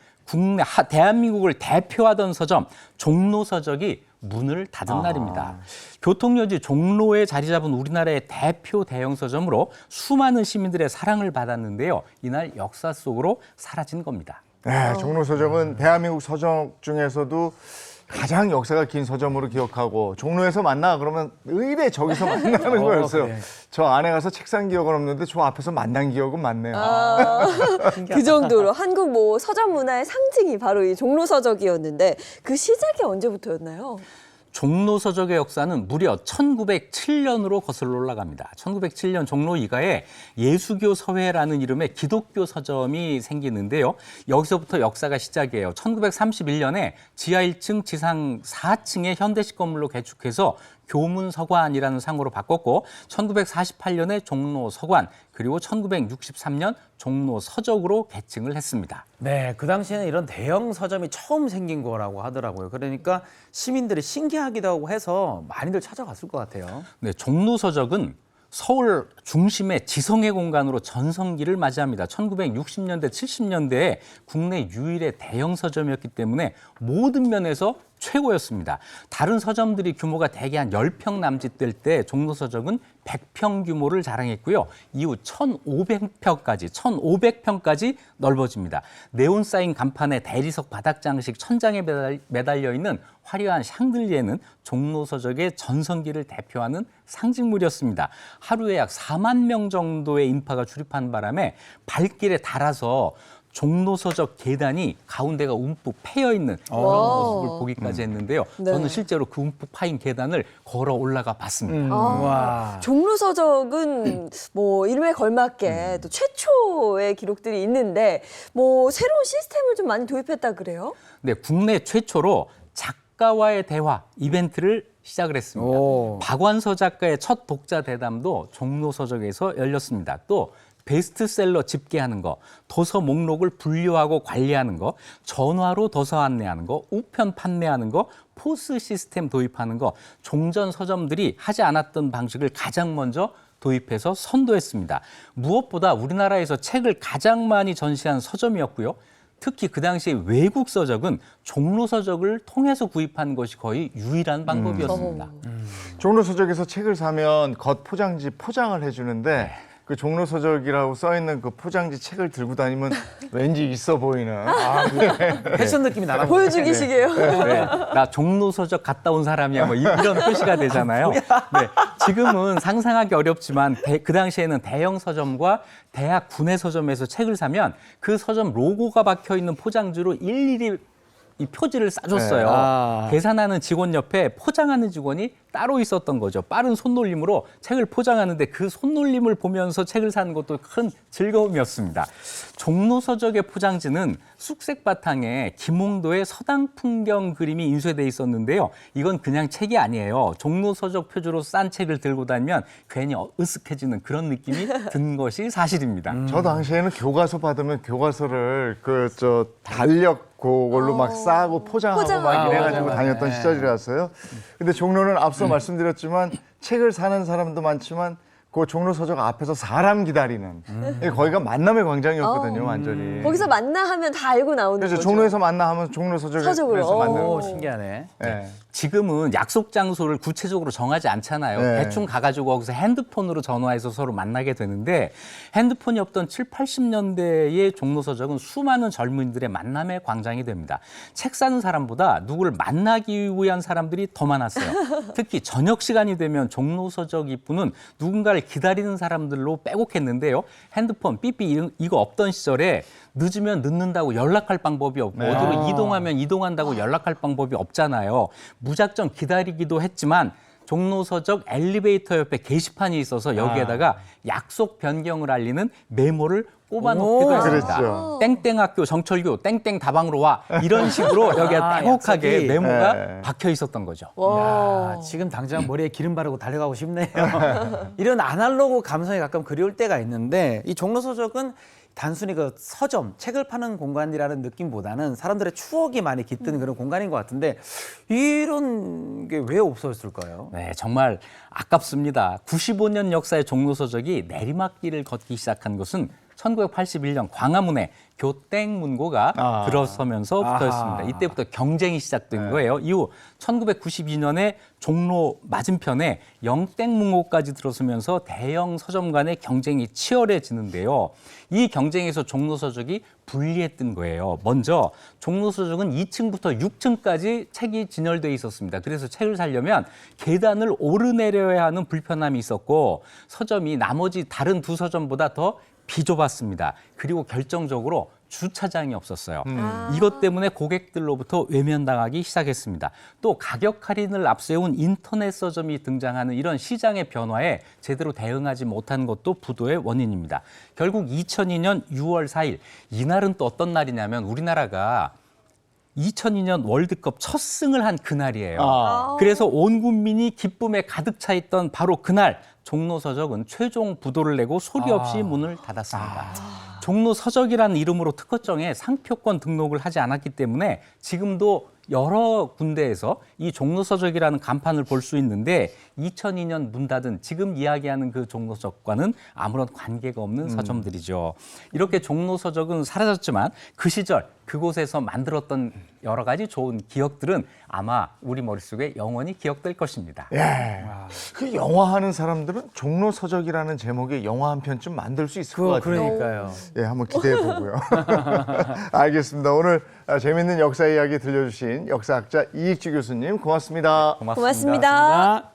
대한민국을 대표하던 서점 종로서적이 문을 닫은 날입니다. 교통요지 종로에 자리 잡은 우리나라의 대표 대형 서점으로 수많은 시민들의 사랑을 받았는데요. 이날 역사 속으로 사라진 겁니다. 네, 종로서점은 대한민국 서점 중에서도 가장 역사가 긴 서점으로 기억하고 종로에서 만나 그러면 의뢰 저기서 만나는 거였어요. 그래. 저 안에 가서 책 산 기억은 없는데 저 앞에서 만난 기억은 많네요. 그 정도로 한국 뭐 서점 문화의 상징이 바로 이 종로서적이었는데 그 시작이 언제부터였나요? 종로서적의 역사는 무려 1907년으로 거슬러 올라갑니다. 1907년 종로 이가에 예수교 서회라는 이름의 기독교 서점이 생기는데요. 여기서부터 역사가 시작이에요. 1931년에 지하 1층, 지상 4층의 현대식 건물로 개축해서 교문서관이라는 상호로 바꿨고 1948년에 종로서관 그리고 1963년 종로서적으로 개칭을 했습니다. 네, 그 당시에는 이런 대형 서점이 처음 생긴 거라고 하더라고요. 그러니까 시민들이 신기하기도 하고 해서 많이들 찾아갔을 것 같아요. 네, 종로서적은 서울 중심의 지성의 공간으로 전성기를 맞이합니다. 1960년대, 70년대에 국내 유일의 대형 서점이었기 때문에 모든 면에서 최고였습니다. 다른 서점들이 규모가 대개 한 10평 남짓 될 때 종로서적은 100평 규모를 자랑했고요. 이후 1,500평까지 넓어집니다. 네온 사인 간판에 대리석 바닥 장식 천장에 매달려 있는 화려한 샹들리에는 종로서적의 전성기를 대표하는 상징물이었습니다. 하루에 약 4만 명 정도의 인파가 출입하는 바람에 발길에 달아서 종로서적 계단이 가운데가 움푹 패여 있는 그런 모습을 보기까지 했는데요. 네. 저는 실제로 그 움푹 파인 계단을 걸어 올라가 봤습니다. 와. 종로서적은 뭐 이름에 걸맞게 또 최초의 기록들이 있는데 뭐 새로운 시스템을 좀 많이 도입했다 그래요? 네, 국내 최초로 작가와의 대화 이벤트를 시작을 했습니다. 오. 박완서 작가의 첫 독자 대담도 종로서적에서 열렸습니다. 또 베스트셀러 집계하는 거, 도서 목록을 분류하고 관리하는 거, 전화로 도서 안내하는 거, 우편 판매하는 거, 포스 시스템 도입하는 거, 종전 서점들이 하지 않았던 방식을 가장 먼저 도입해서 선도했습니다. 무엇보다 우리나라에서 책을 가장 많이 전시한 서점이었고요. 특히 그 당시에 외국 서적은 종로서적을 통해서 구입하는 것이 거의 유일한 방법이었습니다. 종로서적에서 책을 사면 겉 포장지 포장을 해주는데 그 종로서적이라고 써 있는 그 포장지 책을 들고 다니면 왠지 있어 보이는. 패션 느낌이 나나 보네. 보여주기식이에요. 네, 나 종로서적 갔다 온 사람이야 뭐 이런 표시가 되잖아요. 네, 지금은 상상하기 어렵지만 그 당시에는 대형 서점과 대학 구내 서점에서 책을 사면 그 서점 로고가 박혀 있는 포장지로 일일이 이 표지를 싸줬어요. 네. 아. 계산하는 직원 옆에 포장하는 직원이 따로 있었던 거죠. 빠른 손놀림으로 책을 포장하는데 그 손놀림을 보면서 책을 사는 것도 큰 즐거움이었습니다. 종로서적의 포장지는 쑥색 바탕에 김홍도의 서당 풍경 그림이 인쇄돼 있었는데요. 이건 그냥 책이 아니에요. 종로서적 표지로 싼 책을 들고 다니면 괜히 으쓱해지는 그런 느낌이 든 것이 사실입니다. 저 당시에는 교과서 받으면 교과서를 그 저 달력 그걸로 막 싸고 포장하고 막 포장하고. 이래가지고 맞아요. 다녔던 네. 시절이라서요. 근데 종로는 앞서 말씀드렸지만 책을 사는 사람도 많지만 그 종로서적 앞에서 사람 기다리는 거기가 만남의 광장이었거든요, 완전히. 거기서 만나 하면 다 알고 나오는 그래서 거죠. 종로에서 만나 하면 종로서적에서 서적으로. 만나는 오, 거죠. 신기하네. 네. 지금은 약속 장소를 구체적으로 정하지 않잖아요. 네. 대충 가가지고 거기서 핸드폰으로 전화해서 서로 만나게 되는데 핸드폰이 없던 7, 80년대의 종로서적은 수많은 젊은이들의 만남의 광장이 됩니다. 책 사는 사람보다 누구를 만나기 위한 사람들이 더 많았어요. 특히 저녁 시간이 되면 종로서적 입구는 누군가를 기다리는 사람들로 빼곡했는데요. 핸드폰, 삐삐 이거 없던 시절에 늦으면 늦는다고 연락할 방법이 없고 네. 어디로 이동하면 이동한다고 연락할 방법이 없잖아요. 무작정 기다리기도 했지만 종로서적 엘리베이터 옆에 게시판이 있어서 여기에다가 약속 변경을 알리는 메모를 꼽아놓기도 오, 했습니다. 그랬죠. 땡땡학교 정철교 땡땡 다방으로 와 이런 식으로 여기에 아, 빼곡하게 약속이. 메모가 네. 박혀 있었던 거죠. 와. 야, 지금 당장 머리에 기름 바르고 달려가고 싶네요. 이런 아날로그 감성이 가끔 그리울 때가 있는데 이 종로서적은 단순히 그 서점, 책을 파는 공간이라는 느낌보다는 사람들의 추억이 많이 깃든 그런 공간인 것 같은데 이런 게 왜 없어졌을까요? 네, 정말 아깝습니다. 95년 역사의 종로서적이 내리막길을 걷기 시작한 것은 1981년 광화문에 교땡문고가 들어서면서부터였습니다. 이때부터 경쟁이 시작된 거예요. 이후 1992년에 종로 맞은편에 영땡문고까지 들어서면서 대형 서점 간의 경쟁이 치열해지는데요. 이 경쟁에서 종로서적이 불리했던 거예요. 먼저 종로서적은 2층부터 6층까지 책이 진열돼 있었습니다. 그래서 책을 사려면 계단을 오르내려야 하는 불편함이 있었고 서점이 나머지 다른 두 서점보다 더 비좁았습니다. 그리고 결정적으로 주차장이 없었어요. 이것 때문에 고객들로부터 외면당하기 시작했습니다. 또 가격 할인을 앞세운 인터넷 서점이 등장하는 이런 시장의 변화에 제대로 대응하지 못한 것도 부도의 원인입니다. 결국 2002년 6월 4일 이날은 또 어떤 날이냐면 우리나라가 2002년 월드컵 첫 승을 한 그날이에요. 그래서 온 국민이 기쁨에 가득 차 있던 바로 그날 종로서적은 최종 부도를 내고 소리 없이 문을 닫았습니다. 종로서적이라는 이름으로 특허청에 상표권 등록을 하지 않았기 때문에 지금도 여러 군데에서 이 종로서적이라는 간판을 볼 수 있는데 2002년 문 닫은 지금 이야기하는 그 종로서적과는 아무런 관계가 없는 서점들이죠. 이렇게 종로서적은 사라졌지만 그 시절 그곳에서 만들었던 여러 가지 좋은 기억들은 아마 우리 머릿속에 영원히 기억될 것입니다. 예. 그 영화 하는 사람들은 종로서적이라는 제목의 영화 한 편쯤 만들 수 있을 것 같아요. 그러니까요. 예, 한번 기대해 보고요. 알겠습니다. 오늘 재밌는 역사 이야기 들려주신 역사학자 이익주 교수님 고맙습니다. 고맙습니다.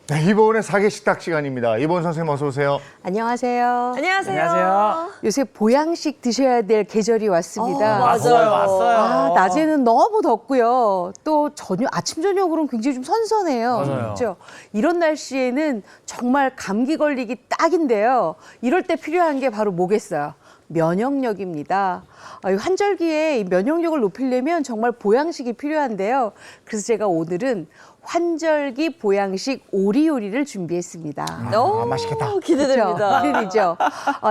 네, 이번에 사계식탁 시간입니다. 이번 선생님 어서 오세요. 안녕하세요. 안녕하세요. 안녕하세요. 요새 보양식 드셔야 될 계절이 왔습니다. 맞아요. 왔어요. 낮에는 너무 덥고요. 또 아침 저녁으로는 굉장히 좀 선선해요. 맞아요. 그렇죠? 이런 날씨에는 정말 감기 걸리기 딱인데요. 이럴 때 필요한 게 바로 뭐겠어요? 면역력입니다. 이 환절기에 이 면역력을 높이려면 정말 보양식이 필요한데요. 그래서 제가 오늘은 환절기 보양식 오리 요리를 준비했습니다. 맛있겠다. 기대됩니다. 기대되죠.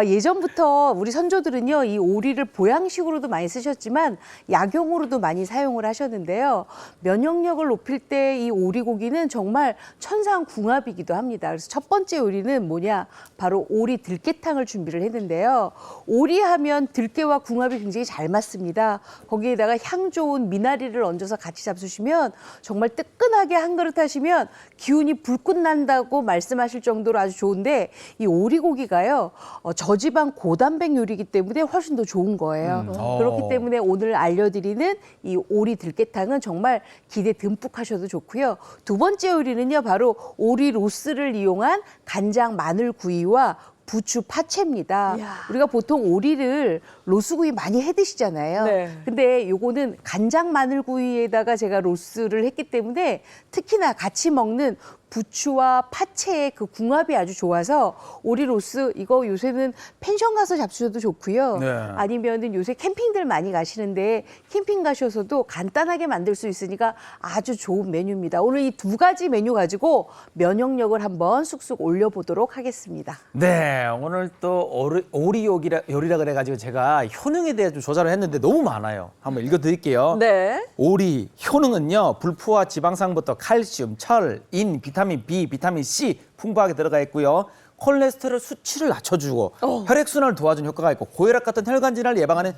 예전부터 우리 선조들은요, 이 오리를 보양식으로도 많이 쓰셨지만 약용으로도 많이 사용을 하셨는데요. 면역력을 높일 때 이 오리고기는 정말 천상궁합이기도 합니다. 그래서 첫 번째 요리는 뭐냐? 바로 오리 들깨탕을 준비를 했는데요. 오리 하면 들깨와 궁합이 굉장히 잘 맞습니다. 거기에다가 향 좋은 미나리를 얹어서 같이 잡수시면 정말 뜨끈하게 한 그릇 하시면 기운이 불꽃 난다고 말씀하실 정도로 아주 좋은데, 이 오리고기가요 저지방 고단백 요리이기 때문에 훨씬 더 좋은 거예요. 그렇기 때문에 오늘 알려드리는 이 오리 들깨탕은 정말 기대 듬뿍 하셔도 좋고요. 두 번째 요리는요 바로 오리 로스를 이용한 간장 마늘 구이와 부추 파채입니다. 이야. 우리가 보통 오리를 로스구이 많이 해 드시잖아요. 네. 근데 요거는 간장 마늘구이에다가 제가 로스를 했기 때문에 특히나 같이 먹는 부추와 파채의 그 궁합이 아주 좋아서 오리 로스 이거 요새는 펜션 가서 잡수셔도 좋고요. 네. 아니면은 요새 캠핑들 많이 가시는데 캠핑 가셔서도 간단하게 만들 수 있으니까 아주 좋은 메뉴입니다. 오늘 이 두 가지 메뉴 가지고 면역력을 한번 쑥쑥 올려보도록 하겠습니다. 네, 오늘 또 오리 요리라 그래가지고 제가 효능에 대해 좀 조사를 했는데 너무 많아요. 한번 읽어드릴게요. 네. 오리 효능은요, 불포화 지방산부터 칼슘, 철, 인, 비타민 B, 비타민 C 풍부하게 들어가 있고요. 콜레스테롤 수치를 낮춰주고 혈액순환을 도와주는 효과가 있고 고혈압 같은 혈관 질환을 예방하는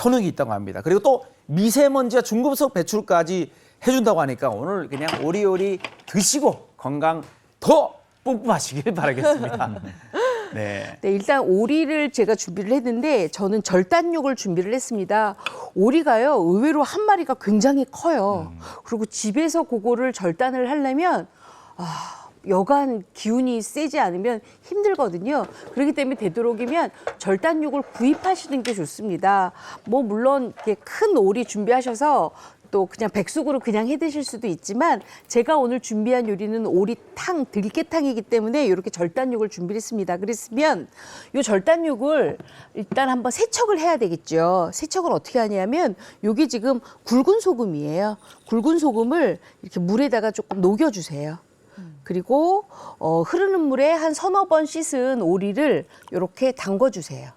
효능이 있다고 합니다. 그리고 또 미세먼지와 중금속 배출까지 해준다고 하니까 오늘 그냥 오리 요리 드시고 건강 더 뿜뿜하시길 바라겠습니다. 네. 네, 일단 오리를 제가 준비를 했는데 저는 절단육을 준비를 했습니다. 오리가요 의외로 한 마리가 굉장히 커요. 그리고 집에서 그거를 절단을 하려면 여간 기운이 세지 않으면 힘들거든요. 그렇기 때문에 되도록이면 절단육을 구입하시는 게 좋습니다. 뭐 물론 이렇게 큰 오리 준비하셔서 또 그냥 백숙으로 그냥 해 드실 수도 있지만 제가 오늘 준비한 요리는 오리탕, 들깨탕이기 때문에 이렇게 절단육을 준비했습니다. 그랬으면 이 절단육을 일단 한번 세척을 해야 되겠죠. 세척을 어떻게 하냐면 여기 지금 굵은 소금이에요. 굵은 소금을 이렇게 물에다가 조금 녹여주세요. 그리고 흐르는 물에 한 서너 번 씻은 오리를 이렇게 담궈주세요.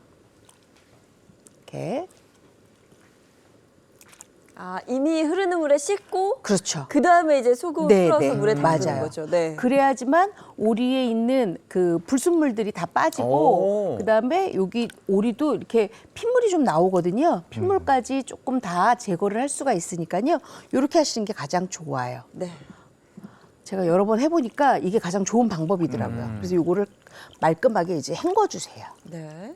이렇게. 이미 흐르는 물에 씻고 그렇죠. 그 다음에 이제 소금 네, 풀어서 네, 물에 담그는 맞아요. 거죠. 네. 그래야지만 오리에 있는 그 불순물들이 다 빠지고 오. 그다음에 여기 오리도 이렇게 핏물이 좀 나오거든요. 핏물까지 조금 다 제거를 할 수가 있으니까요. 이렇게 하시는 게 가장 좋아요. 네. 제가 여러 번 해보니까 이게 가장 좋은 방법이더라고요. 그래서 요거를 말끔하게 이제 헹궈주세요. 네.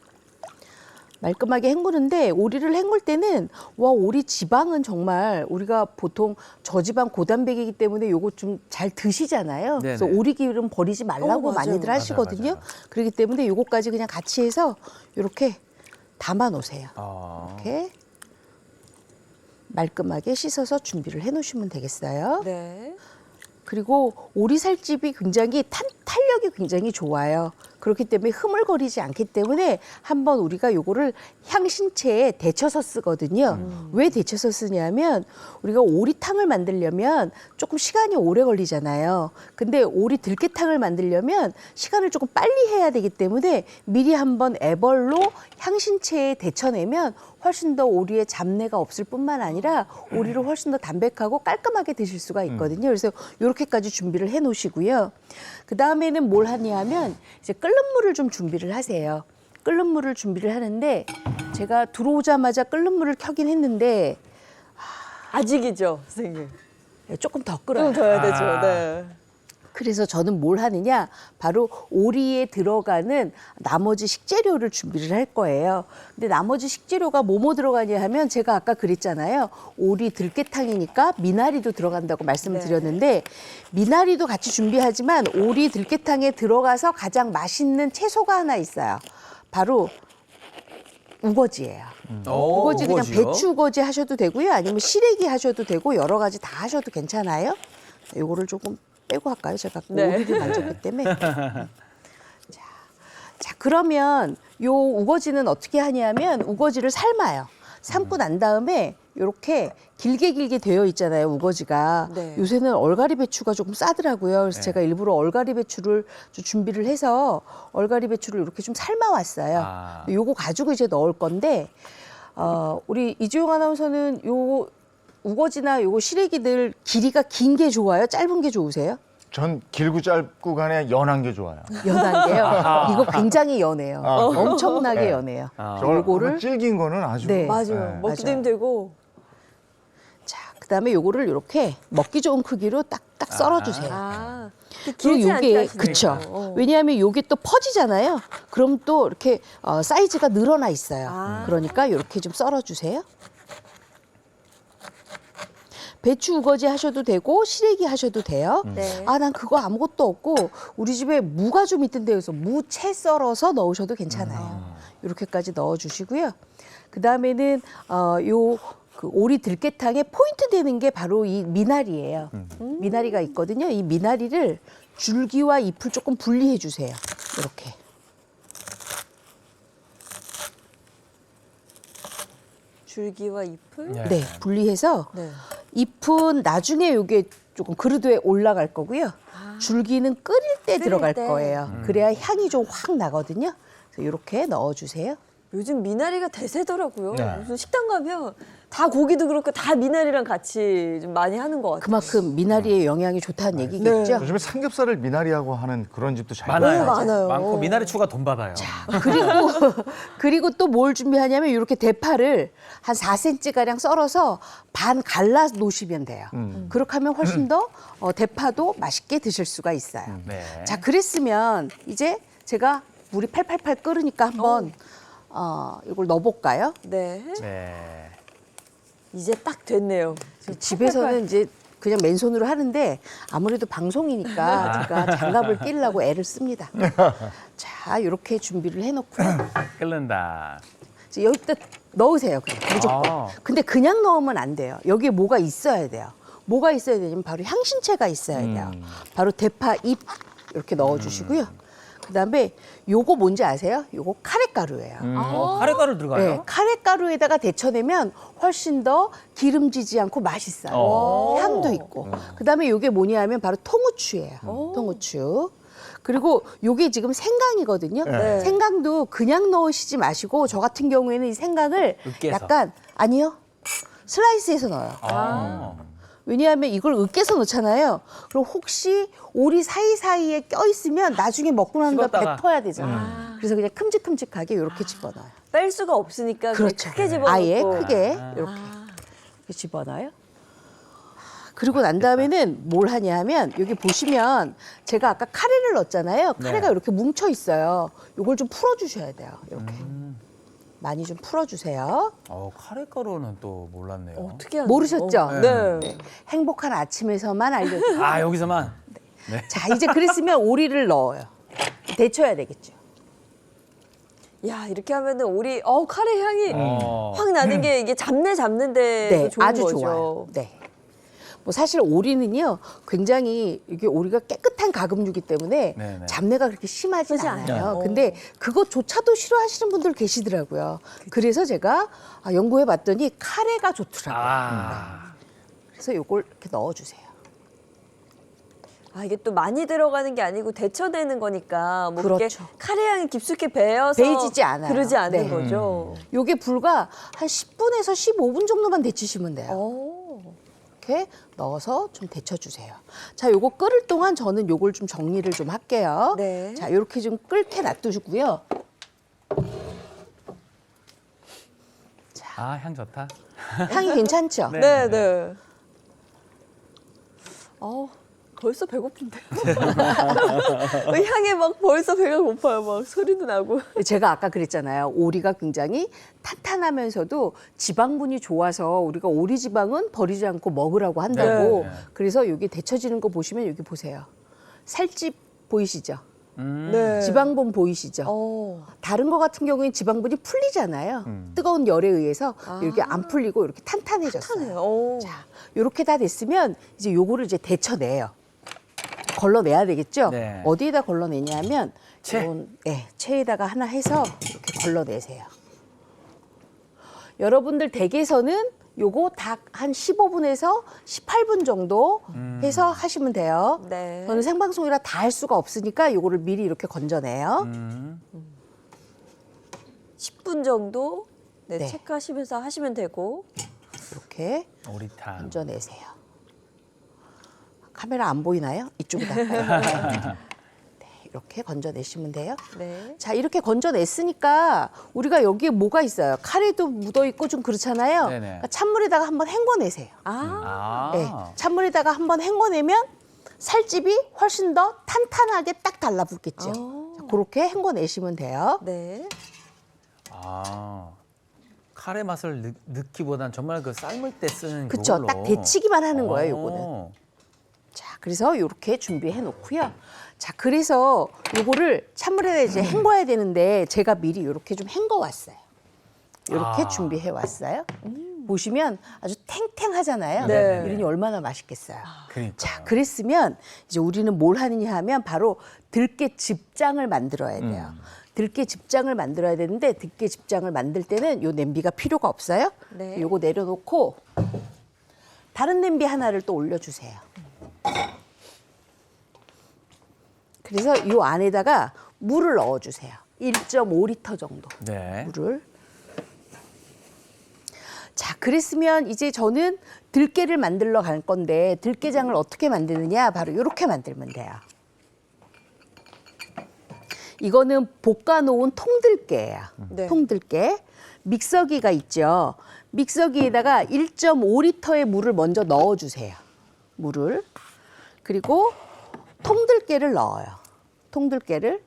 말끔하게 헹구는데 오리를 헹굴 때는 오리 지방은 정말 우리가 보통 저지방 고단백이기 때문에 요거 좀 잘 드시잖아요. 그래서 네네. 오리 기름 버리지 말라고 맞아요. 많이들 하시거든요. 맞아요. 그렇기 때문에 요거까지 그냥 같이 해서 이렇게 담아 놓으세요. 이렇게 말끔하게 씻어서 준비를 해 놓으시면 되겠어요. 네. 그리고 오리 살집이 굉장히 탄력이 굉장히 좋아요. 그렇기 때문에 흐물거리지 않기 때문에 한번 우리가 요거를 향신채에 데쳐서 쓰거든요. 왜 데쳐서 쓰냐면 우리가 오리탕을 만들려면 조금 시간이 오래 걸리잖아요. 근데 오리 들깨탕을 만들려면 시간을 조금 빨리 해야 되기 때문에 미리 한번 애벌로 향신채에 데쳐내면 훨씬 더 오리의 잡내가 없을 뿐만 아니라 오리를 훨씬 더 담백하고 깔끔하게 드실 수가 있거든요. 그래서 이렇게까지 준비를 해 놓으시고요. 그 다음에는 뭘 하냐 하면 이제 끓는 물을 좀 준비를 하세요. 끓는 물을 준비를 하는데 제가 들어오자마자 끓는 물을 켜긴 했는데 아직이죠, 선생님. 조금 더 끓어요. 좀 더 해야 되죠. 네. 그래서 저는 뭘 하느냐, 바로 오리에 들어가는 나머지 식재료를 준비를 할 거예요. 근데 나머지 식재료가 뭐뭐 들어가냐 하면 제가 아까 그랬잖아요. 오리 들깨탕이니까 미나리도 들어간다고 말씀을 네. 드렸는데, 미나리도 같이 준비하지만 오리 들깨탕에 들어가서 가장 맛있는 채소가 하나 있어요. 바로 우거지예요. 우거지 그냥 우거지요? 배추 우거지 하셔도 되고요. 아니면 시래기 하셔도 되고 여러 가지 다 하셔도 괜찮아요. 요거를 조금 빼고 할까요? 제가 네. 오리를 만졌기 때문에. 자, 그러면 요 우거지는 어떻게 하냐면 우거지를 삶아요. 삶고 난 다음에 이렇게 길게 되어 있잖아요, 우거지가. 네. 요새는 얼갈이 배추가 조금 싸더라고요. 그래서 제가 일부러 얼갈이 배추를 좀 준비를 해서 얼갈이 배추를 이렇게 좀 삶아왔어요. 아. 요거 가지고 이제 넣을 건데, 우리 이주영 아나운서는 요 우거지나 요거 시래기들 길이가 긴 게 좋아요? 짧은 게 좋으세요? 전 길고 짧고 간에 연한 게 좋아요. 연한 게요? 이거 굉장히 연해요. 아, 엄청나게 네. 연해요. 저걸 요거를 질긴 거는 아주 네. 맞아요. 먹기도 맞아요. 힘들고. 자, 그다음에 요거를 이렇게 먹기 좋은 크기로 딱딱 썰어주세요. 아, 그리고 길지 않게 요게 하시네요. 그쵸. 어. 왜냐하면 요게 또 퍼지잖아요. 그럼 또 이렇게 사이즈가 늘어나 있어요. 아. 그러니까 이렇게 좀 썰어주세요. 배추 우거지 하셔도 되고 시래기 하셔도 돼요. 네. 아, 난 그거 아무것도 없고 우리 집에 무가 좀 있던데 그래서 무채 썰어서 넣으셔도 괜찮아요. 이렇게까지 넣어주시고요. 그 다음에는 요 그 오리 들깨탕의 포인트 되는 게 바로 이 미나리예요. 미나리가 있거든요. 이 미나리를 줄기와 잎을 조금 분리해 주세요. 이렇게. 줄기와 잎을. 네, 분리해서 네. 잎은 나중에 요게 조금 그릇에 올라갈 거고요. 줄기는 끓일 때 끓일 들어갈 때. 거예요. 그래야 향이 좀 확 나거든요. 그래서 이렇게 넣어주세요. 요즘 미나리가 대세더라고요. 네. 무슨 식당 가면 다 고기도 그렇고 다 미나리랑 같이 좀 많이 하는 것 같아요. 그만큼 미나리의 영양이 좋다는 얘기겠죠. 요즘에 삼겹살을 미나리하고 하는 그런 집도 잘 많아요. 오, 많아요. 많고 미나리 추가 돈 받아요. 그리고 또 뭘 준비하냐면 이렇게 대파를 한 4cm 가량 썰어서 반 갈라 놓으시면 돼요. 그렇게 하면 훨씬 더 대파도 맛있게 드실 수가 있어요. 네. 자, 그랬으면 이제 제가 물이 팔팔팔 끓으니까 한번 이걸 넣어볼까요? 네. 네. 이제 딱 됐네요. 집에서는 이제 그냥 맨손으로 하는데 아무래도 방송이니까 제가 장갑을 끼려고 애를 씁니다. 자, 이렇게 준비를 해놓고요. 끓는다. 이제 여기다 넣으세요, 그냥 무조건. 아. 근데 그냥 넣으면 안 돼요. 여기에 뭐가 있어야 돼요. 뭐가 있어야 되냐면 바로 향신채가 있어야 돼요. 바로 대파 잎 이렇게 넣어주시고요. 그다음에 요거 뭔지 아세요? 요거 카레가루예요. 카레가루 들어가요? 네, 카레가루에다가 데쳐내면 훨씬 더 기름지지 않고 맛있어요. 향도 있고. 그다음에 요게 뭐냐면 바로 통후추예요. 통후추. 그리고 요게 지금 생강이거든요. 네. 생강도 그냥 넣으시지 마시고 저 같은 경우에는 이 생강을 으깨서. 약간 아니요. 슬라이스해서 넣어요. 아. 왜냐하면 이걸 으깨서 넣잖아요. 그럼 혹시 오리 사이사이에 껴있으면 나중에 먹고 나면 씹었다가. 뱉어야 되잖아요. 그래서 그냥 큼직큼직하게 이렇게 집어넣어요. 뺄 수가 없으니까 그냥 그렇죠. 크게 집어넣고. 아예 크게 이렇게 집어넣어요. 그리고 난 다음에는 뭘 하냐 하면 여기 보시면 제가 아까 카레를 넣었잖아요. 카레가 이렇게 뭉쳐 있어요. 이걸 좀 풀어주셔야 돼요. 이렇게. 많이 좀 풀어주세요. 카레가루는 또 몰랐네요. 어떻게 하는 모르셨죠? 네. 행복한 아침에서만 알려드려요. 아, 여기서만. 자, 이제 그랬으면 오리를 넣어요. 데쳐야 되겠죠. 야, 이렇게 하면은 오리 카레 향이 어. 확 나는 게 이게 잡는데 네, 좋은 아주 거죠. 좋아요. 네. 뭐 사실 오리는요, 굉장히 이게 오리가 깨끗한 가금류기 때문에 네네. 잡내가 그렇게 심하지 심하지 않아요. 않아요. 근데 그것조차도 싫어하시는 분들 계시더라고요. 그래서 제가 연구해 봤더니 카레가 좋더라고요. 아. 그래서 이걸 이렇게 넣어주세요. 이게 또 많이 들어가는 게 아니고 데쳐내는 거니까 뭐 그게 그렇죠. 카레 향이 깊숙이 배어서 배이지지 않아요. 그러지 않는 네. 거죠. 요게 불과 한 10분에서 15분 정도만 데치시면 돼요. 오. 이렇게 넣어서 좀 데쳐주세요. 자, 요거 끓을 동안 저는 요걸 좀 정리를 좀 할게요. 네. 자, 요렇게 좀 끓게 놔두시고요. 아, 향 좋다. 향이 괜찮죠? 네. 네, 네. 벌써 배고픈데요. 향에 막 벌써 배가 고파요. 막 소리도 나고. 제가 아까 그랬잖아요. 오리가 굉장히 탄탄하면서도 지방분이 좋아서 우리가 오리 지방은 버리지 않고 먹으라고 한다고. 네. 그래서 여기 데쳐지는 거 보시면 여기 보세요. 살집 보이시죠? 네. 지방분 보이시죠? 어. 다른 거 같은 경우에는 지방분이 풀리잖아요. 뜨거운 열에 의해서 이렇게 안 풀리고 이렇게 탄탄해졌어요. 하네요. 오. 자, 이렇게 다 됐으면 이제 요거를 이제 데쳐내요. 걸러내야 되겠죠? 네. 어디에다 걸러내냐면 채? 채에다가 하나 해서 이렇게 걸러내세요. 여러분들 댁에서는 요거 닭 한 15분에서 18분 정도 해서 하시면 돼요. 네. 저는 생방송이라 다 할 수가 없으니까 요거를 미리 이렇게 건져내요. 10분 정도 네, 네. 체크하시면서 하시면 되고. 이렇게 오리탕. 건져내세요. 카메라 안 보이나요? 이쪽에다. 네, 이렇게 건져내시면 돼요. 네. 자, 이렇게 건져냈으니까 우리가 여기에 뭐가 있어요? 카레도 묻어 있고 좀 그렇잖아요. 네네. 그러니까 찬물에다가 한번 헹궈내세요. 아. 네, 찬물에다가 한번 헹궈내면 살집이 훨씬 더 탄탄하게 딱 달라붙겠죠. 자, 그렇게 헹궈내시면 돼요. 네. 아, 카레 맛을 넣기보단 정말 그 삶을 때 쓰는 그쵸? 그걸로. 딱 데치기만 하는 거예요, 요거는. 어. 자, 그래서 이렇게 준비해 놓고요. 자, 그래서 요거를 찬물에다 이제 헹궈야 되는데 제가 미리 이렇게 좀 헹궈 왔어요. 이렇게 준비해 왔어요. 보시면 아주 탱탱하잖아요. 네. 이러니 얼마나 맛있겠어요. 그러니까. 자, 그랬으면 이제 우리는 뭘 하느냐 하면 바로 들깨 즙장을 만들어야 돼요. 들깨 즙장을 만들어야 되는데 들깨 즙장을 만들 때는 요 냄비가 필요가 없어요. 네. 요거 내려놓고 다른 냄비 하나를 또 올려주세요. 그래서 이 안에다가 물을 넣어주세요. 1.5리터 정도 네. 물을. 자, 그랬으면 이제 저는 들깨를 만들러 갈 건데 들깨장을 어떻게 만드느냐? 바로 이렇게 만들면 돼요. 이거는 볶아놓은 통들깨예요. 네. 통들깨. 믹서기가 있죠. 믹서기에다가 1.5리터의 물을 먼저 넣어주세요. 물을. 그리고 통들깨를 넣어요. 통들깨를.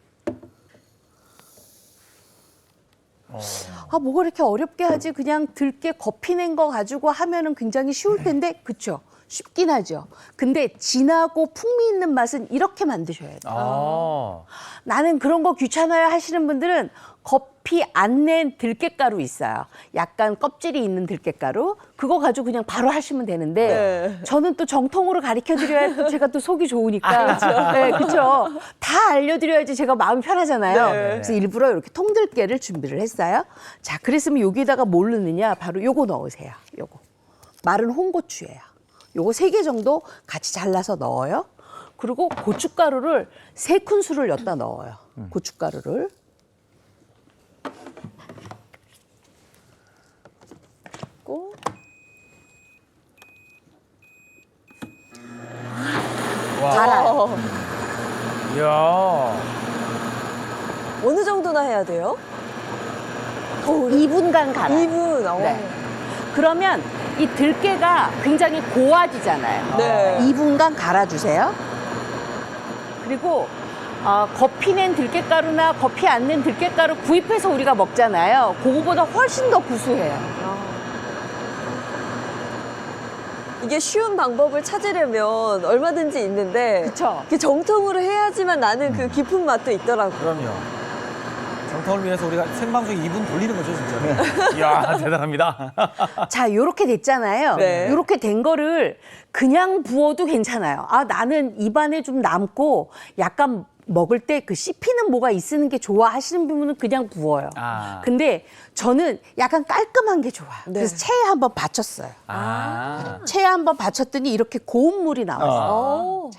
아, 뭐가 이렇게 어렵게 하지? 그냥 들깨 거피 낸 거 가지고 하면은 굉장히 쉬울 텐데, 그쵸? 쉽긴 하죠. 근데 진하고 풍미 있는 맛은 이렇게 만드셔야 돼요. 아. 나는 그런 거 귀찮아요 하시는 분들은 거피 안 낸 들깨가루 있어요. 약간 껍질이 있는 들깨가루. 그거 가지고 그냥 바로 하시면 되는데 네. 저는 또 정통으로 가르쳐드려야 또 제가 또 속이 좋으니까. 네, 그렇죠. 다 알려드려야지 제가 마음이 편하잖아요. 네. 그래서 일부러 이렇게 통들깨를 준비를 했어요. 자, 그랬으면 여기다가 뭘 넣느냐? 바로 요거 넣으세요. 요거. 마른 홍고추예요. 요거 3개 정도 같이 잘라서 넣어요. 그리고 고춧가루를 3큰술을 엿다 넣어요. 고춧가루를. 고. 갈아요. 이야. 어느 정도나 해야 돼요? 2분간 갈아요. 2분. 어. 네. 그러면 이 들깨가 굉장히 고와지잖아요. 네. 2분간 갈아주세요. 그리고 거피 낸 들깨가루나 거피 안 낸 들깨가루 구입해서 우리가 먹잖아요. 그거보다 훨씬 더 구수해요. 이게 쉬운 방법을 찾으려면 얼마든지 있는데 그쵸? 이게 정통으로 해야지만 나는 그 깊은 맛도 있더라고요. 그럼요. 정통을 위해서 우리가 생방송 2분 돌리는 거죠, 진짜. 이야, 대단합니다. 자, 요렇게 됐잖아요. 네. 요렇게 된 거를 그냥 부어도 괜찮아요. 아, 나는 입안에 좀 남고 약간 먹을 때 그 씹히는 뭐가 있는 게 좋아 하시는 분은 그냥 부어요. 아. 근데 저는 약간 깔끔한 게 좋아요. 네. 그래서 체에 한번 받쳤어요. 아. 체에 한번 받쳤더니 이렇게 고운 물이 나왔어요. 오.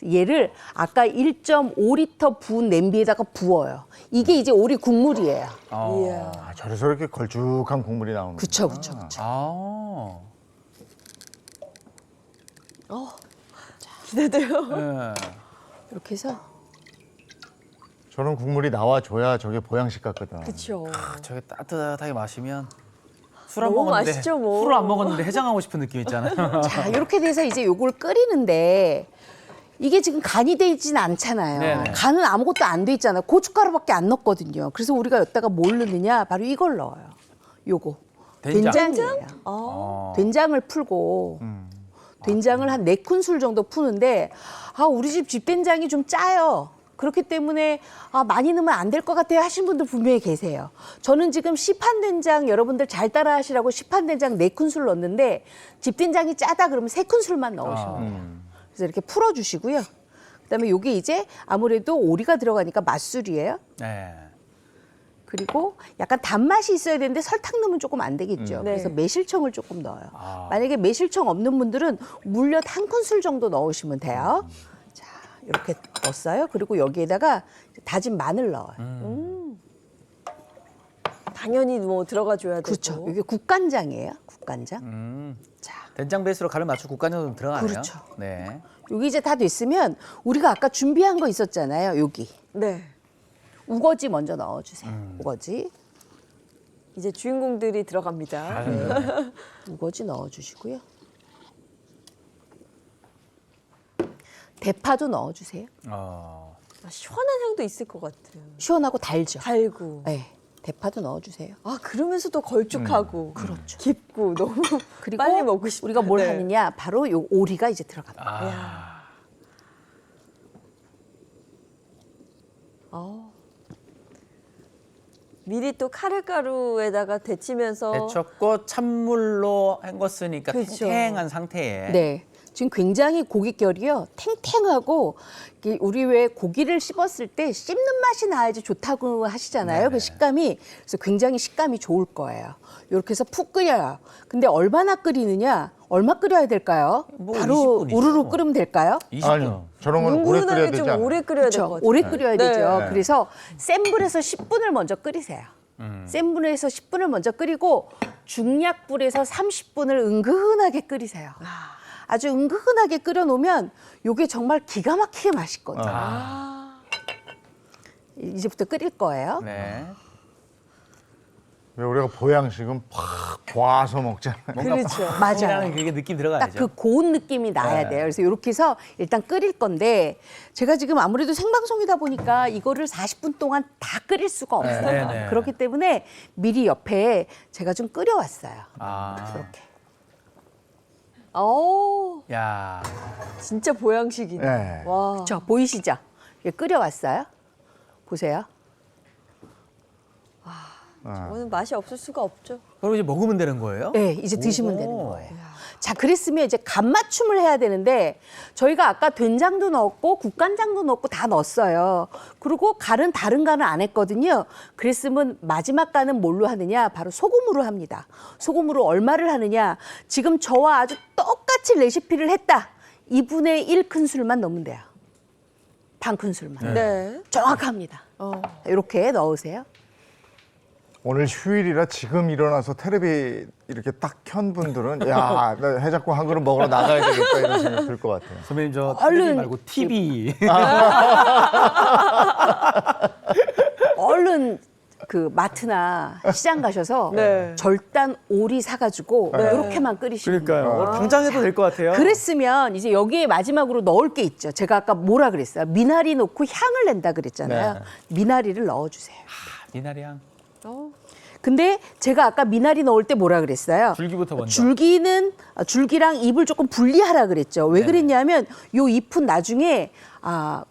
얘를 아까 1.5리터 부은 냄비에다가 부어요. 이게 이제 오리 국물이에요. 이야. 아, 저래서 이렇게 걸쭉한 국물이 나오는 그쵸, 그쵸, 그쵸. 아. 기대돼요. 네. 이렇게 해서 저런 국물이 나와줘야 저게 보양식 같거든. 그렇죠. 저게 따뜻하게 마시면 술 안 너무 먹었는데 맛있죠, 뭐. 술을 안 먹었는데 해장하고 싶은 느낌 있잖아요. 자, 이렇게 돼서 이제 요걸 끓이는데 이게 지금 간이 되진 않잖아요. 네네. 간은 아무것도 안 돼 있잖아요. 고춧가루밖에 안 넣었거든요. 그래서 우리가 여기다가 뭘 넣느냐? 바로 이걸 넣어요. 요거. 된장? 된장이에요. 된장을 풀고 된장을 한 4큰술 정도 푸는데 우리 집 집된장이 좀 짜요. 그렇기 때문에 많이 넣으면 안 될 것 같아요 하신 분들 분명히 계세요. 저는 지금 시판된장 여러분들 잘 따라 하시라고 시판된장 4큰술 넣었는데 집된장이 짜다 그러면 3큰술만 넣으시면 돼요. 그래서 이렇게 풀어주시고요. 그다음에 요게 이제 아무래도 오리가 들어가니까 맛술이에요. 네. 그리고 약간 단맛이 있어야 되는데 설탕 넣으면 조금 안 되겠죠. 네. 그래서 매실청을 조금 넣어요. 만약에 매실청 없는 분들은 물엿 1큰술 정도 넣으시면 돼요. 자, 이렇게 넣었어요. 그리고 여기에다가 다진 마늘 넣어요. 당연히 뭐 들어가줘야 되고. 그렇죠. 이게 국간장이에요. 국간장. 자, 된장 베이스로 간을 맞추고 국간장도 들어가네요. 그렇죠. 네. 여기 이제 다 됐으면 우리가 아까 준비한 거 있었잖아요. 여기 네. 우거지 먼저 넣어주세요. 우거지. 이제 주인공들이 들어갑니다. 우거지 넣어주시고요. 대파도 넣어주세요. 시원한 향도 있을 것 같아요. 시원하고 달죠. 달고. 네, 대파도 넣어주세요. 그러면서도 걸쭉하고. 그렇죠. 깊고 너무 그리고 빨리 먹고 싶다. 우리가 뭘 네. 하느냐? 바로 요 오리가 이제 들어갑니다. 야. 미리 또 카레가루에다가 데치면서 데쳤고 찬물로 헹궜으니까 그렇죠. 탱탱한 상태에. 네. 지금 굉장히 고깃결이요. 탱탱하고 이게 우리 왜 고기를 씹었을 때 씹는 맛이 나야지 좋다고 하시잖아요. 그 식감이. 그래서 굉장히 식감이 좋을 거예요. 이렇게 해서 푹 끓여요. 근데 얼마나 끓이느냐? 얼마 끓여야 될까요? 뭐 바로 20분이죠. 우르르 끓으면 될까요? 20분. 아니요. 저런 건 오래 끓여야 뭉근하게 되지 좀 않아요? 오래 끓여야 될 것 그렇죠. 같아요. 오래 끓여야 네. 되죠. 네. 그래서 센 불에서 10분을 먼저 끓이세요. 센 불에서 10분을 먼저 끓이고 중약불에서 30분을 은근하게 끓이세요. 아주 은근하게 끓여놓으면 이게 정말 기가 막히게 맛있거든요. 이제부터 끓일 거예요. 네. 왜 우리가 보양식은 팍 과서 먹잖아요. 그렇죠. 맞아요. 이라는 그게 느낌 딱 들어가야죠. 그 고운 느낌이 나야 네. 돼요. 그래서 이렇게 해서 일단 끓일 건데 제가 지금 아무래도 생방송이다 보니까 이거를 40분 동안 다 끓일 수가 없어요. 네, 네. 그렇기 때문에 미리 옆에 제가 좀 끓여왔어요. 아. 야. 진짜 보양식이네. 네. 와. 저 보이시죠? 이게 끓여왔어요. 보세요. 저거는 맛이 없을 수가 없죠. 그럼 이제 먹으면 되는 거예요? 네, 이제 드시면 되는 거예요. 자, 그랬으면 이제 간 맞춤을 해야 되는데 저희가 아까 된장도 넣었고 국간장도 넣었고 다 넣었어요. 그리고 간은 다른 간을 안 했거든요. 그랬으면 마지막 간은 뭘로 하느냐? 바로 소금으로 합니다. 소금으로 얼마를 하느냐? 지금 저와 아주 똑같이 레시피를 했다. 2분의 1 큰술만 넣으면 돼요. 반 큰술만. 네. 정확합니다. 이렇게 넣으세요. 오늘 휴일이라 지금 일어나서 텔레비 이렇게 딱 켠 분들은 야, 나 해장국 한 그릇 먹으러 나가야 되겠다 이런 생각이 들 것 같아요. 선배님 저 얼른 텔레비 말고 TV. 얼른 그 마트나 시장 가셔서 네. 절단 오리 사가지고 이렇게만 끓이시면 돼요. 당장 해도 될 것 같아요. 그랬으면 이제 여기에 마지막으로 넣을 게 있죠. 제가 아까 뭐라 그랬어요? 미나리 넣고 향을 낸다 그랬잖아요. 네. 미나리를 넣어주세요. 미나리향. 근데 제가 아까 미나리 넣을 때 뭐라 그랬어요? 줄기부터 먼저. 줄기랑 잎을 조금 분리하라 그랬죠. 왜 네. 그랬냐면 요 잎은 나중에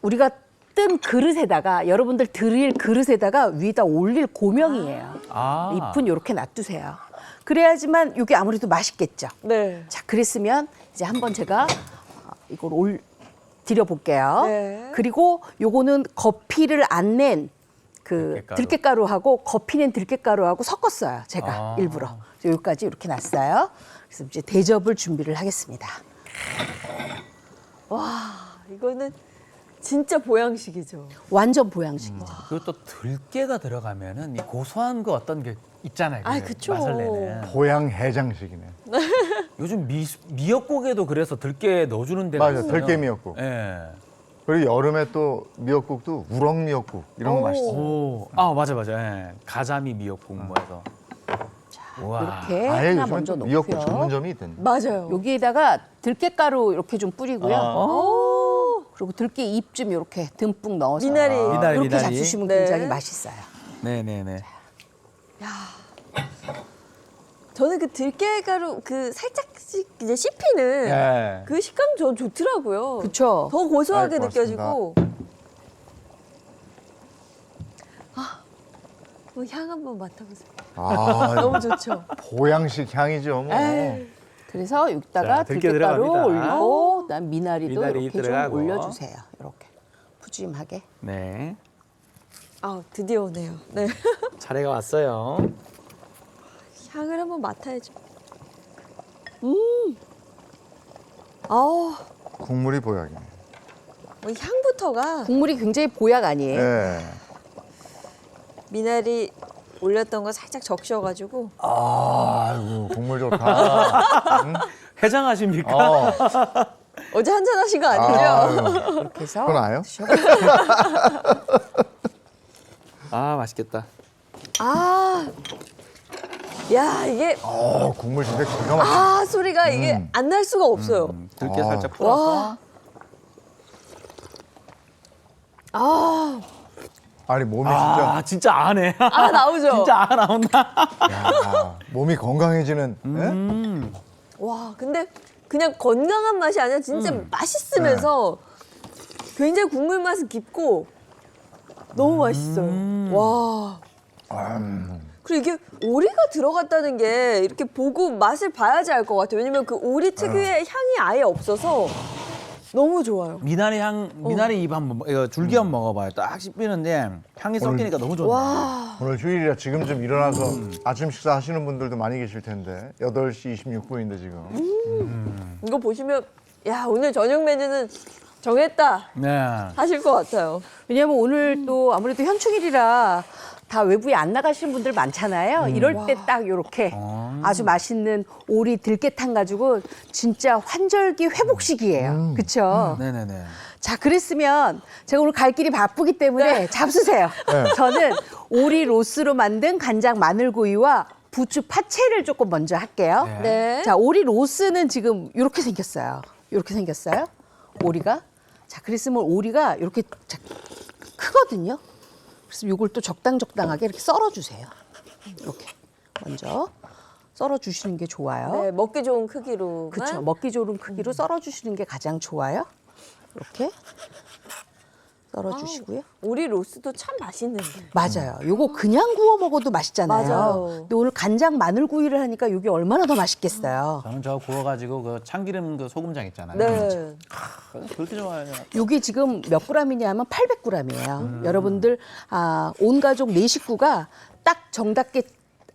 우리가 뜬 그릇에다가 여러분들 드릴 그릇에다가 위에다 올릴 고명이에요. 아. 잎은 이렇게 놔두세요. 그래야지만 이게 아무래도 맛있겠죠. 네. 자, 그랬으면 이제 한번 제가 이걸 드려볼게요. 네. 그리고 요거는 거피를 안 낸 그 들깨가루. 들깨가루하고 거피 낸 들깨가루하고 섞었어요. 제가 일부러. 그래서 여기까지 이렇게 놨어요. 그래서 이제 대접을 준비를 하겠습니다. 이거는 진짜 보양식이죠. 완전 보양식이죠. 그리고 또 들깨가 들어가면은 이 고소한 거 어떤 게 있잖아요. 아, 그 그쵸. 맛을 내는. 보양 해장식이네. 요즘 미역국에도 그래서 들깨 넣어주는 데가 맞아, 있어요. 들깨 미역국. 예. 그리고 여름에 또 미역국도 우럭 미역국 이런 거 맛있어. 오. 아 맞아. 예. 가자미 미역국 뭐 해서. 우와. 이렇게 아예 하나 요즘은 먼저 또 미역국 넣고요. 전문점이 있던데. 맞아요. 여기에다가 들깨가루 이렇게 좀 뿌리고요. 그리고 들깨 잎 좀 이렇게 듬뿍 넣어서 미나리. 이렇게 미나리. 잡수시면 네. 굉장히 맛있어요. 네네네. 저는 그 들깨가루 그 살짝씩 이제 씹히는 네. 그 식감 전 좋더라고요. 그쵸? 더 고소하게 네, 느껴지고. 향 한번 맡아보세요. 아, 너무 좋죠. 보양식 향이죠. 뭐. 그래서 여기다가 자, 들깨 들깨가루 들어갑니다. 올리고 그다음 미나리도 미나리 이렇게 들어가고. 좀 올려주세요. 이렇게 푸짐하게. 네. 아, 드디어 오네요. 네. 차례가 왔어요. 향을 한번 맡아야죠. 아우, 국물이 보약이네. 이 향부터가 국물이 굉장히 보약 아니에요? 예. 미나리 올렸던 거 살짝 적셔가지고 아이고, 국물 좋다. 해장하십니까? 어. 어제 한잔 하신 거 아니죠? 아유, 이렇게 해서 그건 아요? 아, 맛있겠다. 아, 야 이게 국물 진짜 기가 막혀. 소리가 이게 안 날 수가 없어요. 들깨 아. 살짝 풀어서. 아니, 몸이 진짜. 아, 진짜 아네. 나오죠. 진짜 아 나온다. 야, 몸이 건강해지는. 예? 와, 근데 그냥 건강한 맛이 아니라 진짜 맛있으면서 굉장히 국물 맛은 깊고 너무 맛있어요. 와. 그리고 이게 오리가 들어갔다는 게 이렇게 보고 맛을 봐야지 알 것 같아요. 왜냐면 그 오리 특유의 향이 아예 없어서 너무 좋아요. 미나리 향, 미나리 잎 한번, 이거 줄기 한번 먹어봐요. 딱 씹히는데 향이 섞이니까 너무 좋네. 와. 오늘 휴일이라 지금쯤 일어나서 아침 식사 하시는 분들도 많이 계실 텐데 8시 26분인데 지금. 이거 보시면 야, 오늘 저녁 메뉴는 정했다 네. 하실 것 같아요. 왜냐면 오늘 또 아무래도 현충일이라 다 외부에 안 나가시는 분들 많잖아요. 이럴 때 딱 이렇게 아주 맛있는 오리 들깨탕 가지고 진짜 환절기 회복식이에요. 그렇죠? 네네네. 자, 그랬으면 제가 오늘 갈 길이 바쁘기 때문에 잡수세요. 저는 오리 로스로 만든 간장 마늘구이와 부추 파채를 조금 먼저 할게요. 네. 네. 자, 오리 로스는 지금 이렇게 생겼어요. 이렇게 생겼어요. 오리가. 자, 그랬으면 오리가 이렇게 크거든요. 그래서 이걸 또 적당하게 이렇게 썰어주세요. 이렇게 먼저 썰어주시는 게 좋아요. 네, 먹기 좋은 크기로. 그렇죠. 먹기 좋은 크기로 썰어주시는 게 가장 좋아요. 이렇게 썰어주시고요. 오리 로스도 참 맛있는데. 맞아요. 요거 그냥 구워 먹어도 맛있잖아요. 맞아요. 근데 오늘 간장 마늘구이를 하니까 이게 얼마나 더 맛있겠어요. 저는 저 구워가지고 그 참기름 그 소금장 있잖아요. 네. 그렇게 좋아해요. 요게 지금 몇 g이냐면 800g이에요. 여러분들 온 가족 4식구가 딱 정답게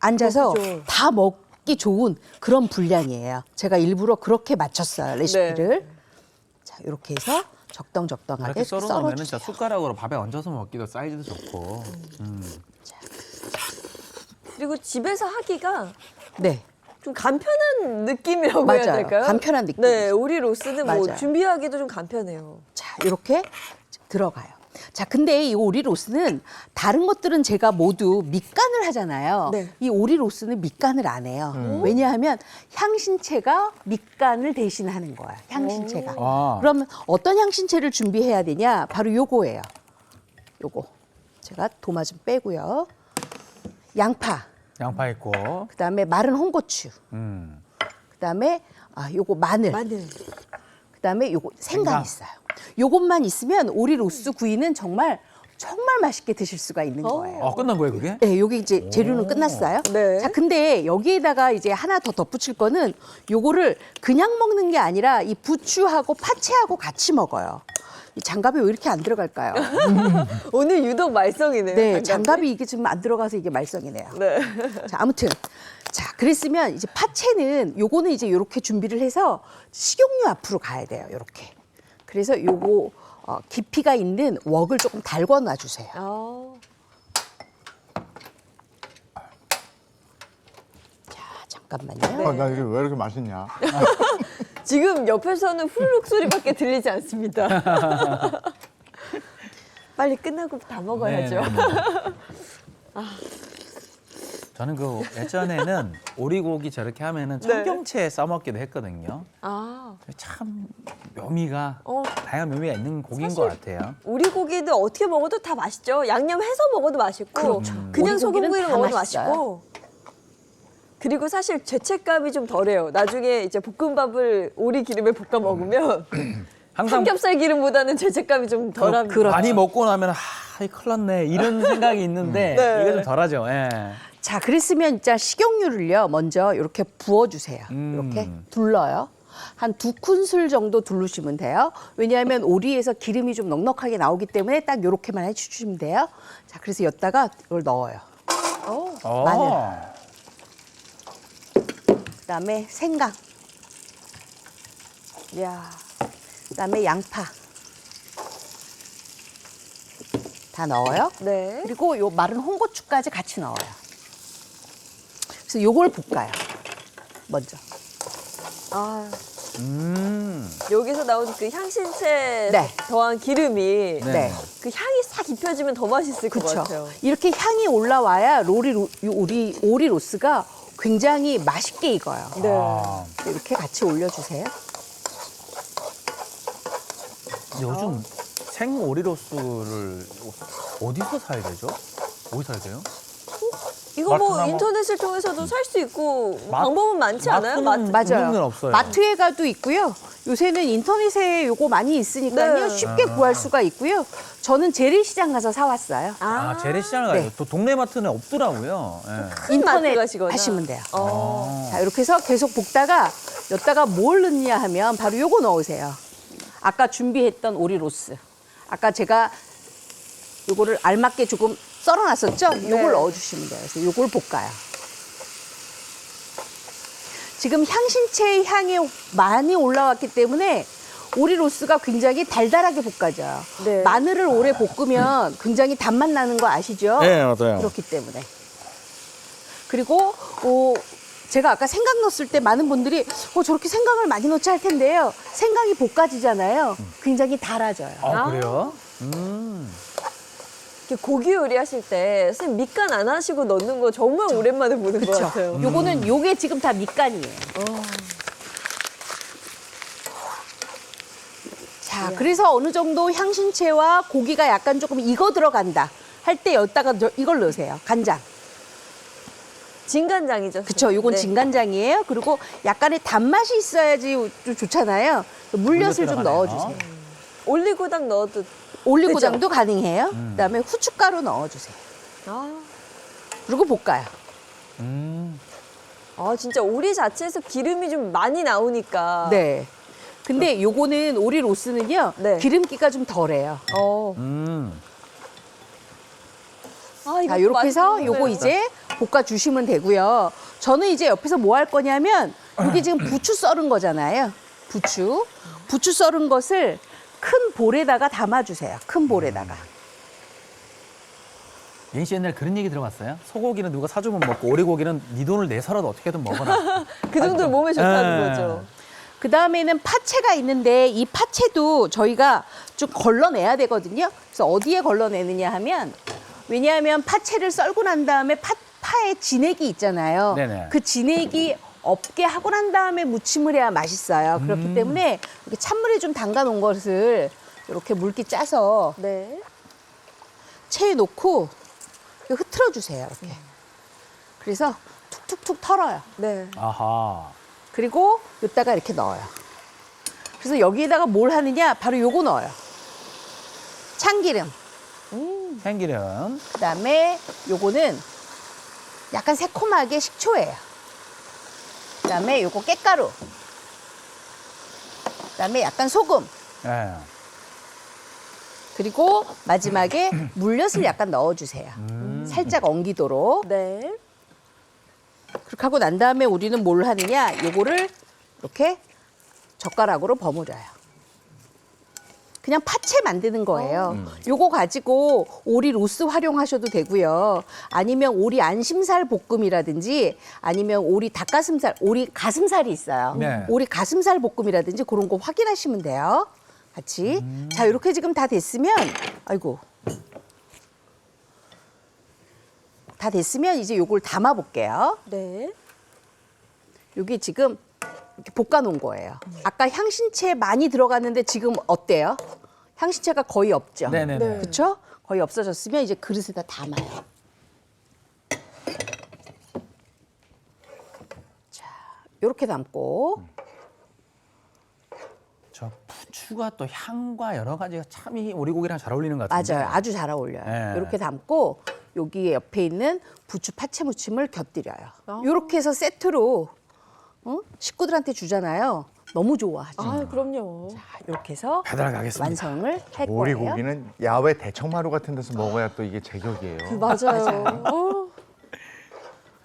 앉아서 먹기 다 먹기 좋은 그런 분량이에요. 제가 일부러 그렇게 맞췄어요, 레시피를. 자, 이렇게 해서 적당하게 이렇게 썰어놓으면 썰어주세요. 진짜 숟가락으로 밥에 얹어서 먹기도 사이즈도 좋고. 그리고 집에서 하기가 네. 좀 간편한 느낌이라고 맞아요. 해야 될까요? 간편한 느낌. 네, 오리 로스는 뭐 맞아요. 준비하기도 좀 간편해요. 자, 이렇게 들어가요. 자, 근데 이 오리 로스는 다른 것들은 제가 모두 밑간을 하잖아요. 네. 이 오리 로스는 밑간을 안 해요. 왜냐하면 향신채가 밑간을 대신하는 거예요. 향신채가. 아. 그러면 어떤 향신채를 준비해야 되냐? 바로 요거예요. 요거. 제가 도마 좀 빼고요. 양파. 양파 있고. 그다음에 마른 홍고추. 그다음에 요거 마늘. 그다음에 요거 생강 생강. 있어요. 요것만 있으면 오리 로스 구이는 정말 맛있게 드실 수가 있는 거예요. 끝난 거예요, 그게? 네, 여기 이제 재료는 끝났어요. 네. 자, 근데 여기에다가 이제 하나 더 덧붙일 거는 요거를 그냥 먹는 게 아니라 이 부추하고 파채하고 같이 먹어요. 이 장갑이 왜 이렇게 안 들어갈까요? 오늘 유독 말썽이네요. 네, 장갑이 이게 지금 안 들어가서 이게 말썽이네요. 네. 자, 아무튼. 자, 그랬으면 이제 파채는 요거는 이제 요렇게 준비를 해서 식용유 앞으로 가야 돼요. 요렇게. 그래서 요거 깊이가 있는 웍을 조금 달궈 놔주세요. 자, 잠깐만요. 나 이게 왜 이렇게 맛있냐? 지금 옆에서는 후루룩 소리밖에 들리지 않습니다. 빨리 끝나고 다 먹어야죠. 네. 저는 그 예전에는 오리고기 저렇게 하면은 청경채 써먹기도 했거든요. 아, 참 묘미가 다양한 묘미가 있는 고기인 것 같아요. 우리 고기는 어떻게 먹어도 다 맛있죠. 양념해서 먹어도 맛있고 그냥 우리 소금구이로 고기는 다 먹어도 맛있어요. 맛있고. 그리고 사실 죄책감이 좀 덜해요. 나중에 이제 볶음밥을 오리 기름에 볶아 먹으면 항상 삼겹살 기름보다는 죄책감이 좀 덜합니다. 그렇죠. 많이 먹고 나면 이 큰일 났네 이런 생각이 있는데 네. 이게 좀 덜하죠. 예. 자, 그랬으면 진짜 식용유를요, 먼저 이렇게 부어주세요. 이렇게 둘러요. 한 2큰술 정도 두르시면 돼요. 왜냐하면 오리에서 기름이 좀 넉넉하게 나오기 때문에 딱 이렇게만 해주시면 돼요. 자, 그래서 여기다가 이걸 넣어요. 마늘. 그다음에 생강. 이야. 그다음에 양파. 다 넣어요. 네. 그리고 요 마른 홍고추까지 같이 넣어요. 그래서 요걸 볶아요. 먼저. 아. 여기서 나온 그 향신채 네. 더한 기름이 네. 그 향이 싹 입혀지면 더 맛있을 것 그렇죠. 같아요. 이렇게 향이 올라와야 오리 로스가 굉장히 맛있게 익어요. 네. 이렇게 같이 올려주세요. 요즘 생 오리로스를 어디서 사야 되죠? 어디 사야 돼요? 이거 뭐 마트나 뭐- 인터넷을 통해서도 살 수 있고 마- 방법은 많지 않아요? 마트는 마트. 맞아요. 종류는 없어요. 마트에 가도 있고요. 요새는 인터넷에 요거 많이 있으니까요. 네. 쉽게 구할 수가 있고요. 저는 재래시장 가서 사왔어요. 아, 재래시장을 가요. 네. 또 동네 마트는 없더라고요. 예. 인터넷 마트 가시거나. 하시면 돼요. 어. 자, 이렇게 해서 계속 볶다가 여기다가 뭘 넣냐 하면 바로 요거 넣으세요. 아까 준비했던 오리 로스. 아까 제가 요거를 알맞게 조금 썰어놨었죠? 요걸 네. 넣어주시면 돼요. 그래서 요걸 볶아요. 지금 향신채의 향이 많이 올라왔기 때문에 오리 로스가 굉장히 달달하게 볶아져요. 네. 마늘을 오래 볶으면 굉장히 단맛 나는 거 아시죠? 네, 맞아요. 그렇기 때문에. 그리고 제가 아까 생강 넣었을 때 많은 분들이 저렇게 생강을 많이 넣지 할 텐데요. 생강이 볶아지잖아요. 굉장히 달아져요. 아, 그래요? 이렇게 고기 요리하실 때 선생님 밑간 안 하시고 넣는 거 정말 오랜만에 보는 것 그렇죠. 같아요. 요거는 요게 지금 다 밑간이에요. 자, 그래서 어느 정도 향신채와 고기가 약간 조금 익어 들어간다 할 때 여기다가 이걸 넣으세요. 간장. 진간장이죠. 그렇죠. 요건 네. 진간장이에요. 그리고 약간의 단맛이 있어야지 좀 좋잖아요. 물엿을 좀 들어가네요. 넣어주세요. 올리고당 넣어도 올리고당도 가능해요. 그다음에 후춧가루 넣어주세요. 아, 그리고 볶아요. 진짜 오리 자체에서 기름이 좀 많이 나오니까. 네. 근데 요거는 오리 로스는요. 네. 기름기가 좀 덜해요. 아, 이거 자, 이렇게 해서 맛있겠네요. 요거 이제 볶아 주시면 되고요. 저는 이제 옆에서 뭐 할 거냐면 이게 지금 부추 썰은 거잖아요. 부추 썰은 것을 큰 볼에다가 담아주세요. 큰 볼에다가. 예인 씨 옛날 그런 얘기 들어봤어요? 소고기는 누가 사주면 먹고 오리고기는 네 돈을 내서라도 어떻게든 먹어라. 그 정도로 몸에 좋다는 네. 거죠. 그 다음에는 파채가 있는데 이 파채도 저희가 좀 걸러내야 되거든요. 그래서 어디에 걸러내느냐 하면 왜냐하면 파채를 썰고 난 다음에 파에 진액이 있잖아요. 네네. 그 진액이 없게 하고 난 다음에 무침을 해야 맛있어요. 그렇기 때문에 이렇게 찬물에 좀 담가 놓은 것을 이렇게 물기 짜서 네. 체에 놓고 이렇게 흐트러 주세요. 이렇게. 그래서 툭툭툭 털어요. 네. 아하. 그리고 여기다가 이렇게 넣어요. 그래서 여기에다가 뭘 하느냐? 바로 요거 넣어요. 참기름. 참기름. 그다음에 요거는 약간 새콤하게 식초예요. 그다음에 요거 깻가루. 그다음에 약간 소금. 예. 그리고 마지막에 물엿을 약간 넣어주세요. 살짝 엉기도록. 네. 그렇게 하고 난 다음에 우리는 뭘 하느냐? 요거를 이렇게 젓가락으로 버무려요. 그냥 파채 만드는 거예요. 요거 가지고 오리 로스 활용하셔도 되고요. 아니면 오리 안심살 볶음이라든지 아니면 오리 닭가슴살, 오리 가슴살이 있어요. 네. 오리 가슴살 볶음이라든지 그런 거 확인하시면 돼요. 같이. 자, 이렇게 지금 다 됐으면 아이고. 다 됐으면 이제 요걸 담아 볼게요. 네. 요게 지금 이렇게 볶아 놓은 거예요. 아까 향신채 많이 들어갔는데 지금 어때요? 향신채가 거의 없죠. 네네네. 그렇죠? 거의 없어졌으면 이제 그릇에다 담아요. 자, 이렇게 담고 저 부추가 또 향과 여러 가지가 참 이 오리고기랑 잘 어울리는 것 같은데. 맞아요. 아주 잘 어울려요. 네. 이렇게 담고 여기 옆에 있는 부추 파채 무침을 곁들여요. 이렇게 해서 세트로 식구들한테 주잖아요. 너무 좋아하죠. 아, 그럼요. 자, 이렇게 해서 배달 가겠습니다. 완성을 할 거예요. 오리고기는 야외 대청마루 같은 데서 먹어야 또 이게 제격이에요. 맞아요.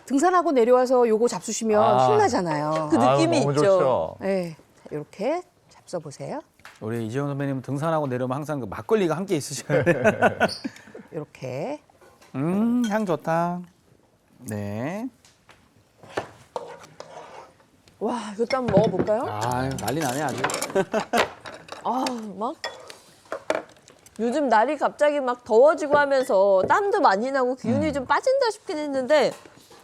등산하고 내려와서 요거 잡수시면 아. 힘나잖아요. 그 느낌이 너무 있죠. 좋죠. 네, 자, 이렇게 잡숴 보세요. 우리 이재용 선배님 등산하고 내려오면 항상 그 막걸리가 함께 있으셔야 돼요. 이렇게 향 좋다. 네. 와, 이것도 한번 먹어볼까요? 아, 난리 나네 아주. 아, 막 요즘 날이 갑자기 막 더워지고 하면서 땀도 많이 나고 기운이 좀 빠진다 싶긴 했는데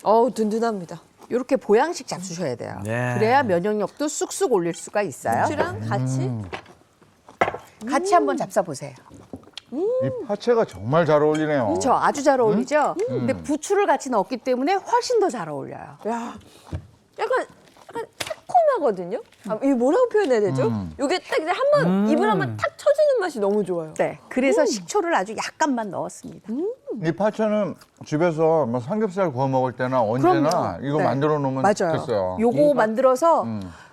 어우, 든든합니다. 이렇게 보양식 잡수셔야 돼요. 네. 그래야 면역력도 쑥쑥 올릴 수가 있어요. 부추랑 같이 같이 한번 잡숴 보세요. 이 파채가 정말 잘 어울리네요. 그렇죠, 아주 잘 어울리죠. 근데 부추를 같이 넣었기 때문에 훨씬 더 잘 어울려요. 야, 약간 새콤하거든요. 아, 이게 뭐라고 표현해야 되죠? 이게 딱 이제 한번 입을 한번 탁 쳐주는 맛이 너무 좋아요. 네, 그래서 식초를 아주 약간만 넣었습니다. 이 파채는 집에서 뭐 삼겹살 구워 먹을 때나 언제나 그럼요. 이거 네. 만들어 놓으면 맞아요. 좋겠어요. 요거 만들어서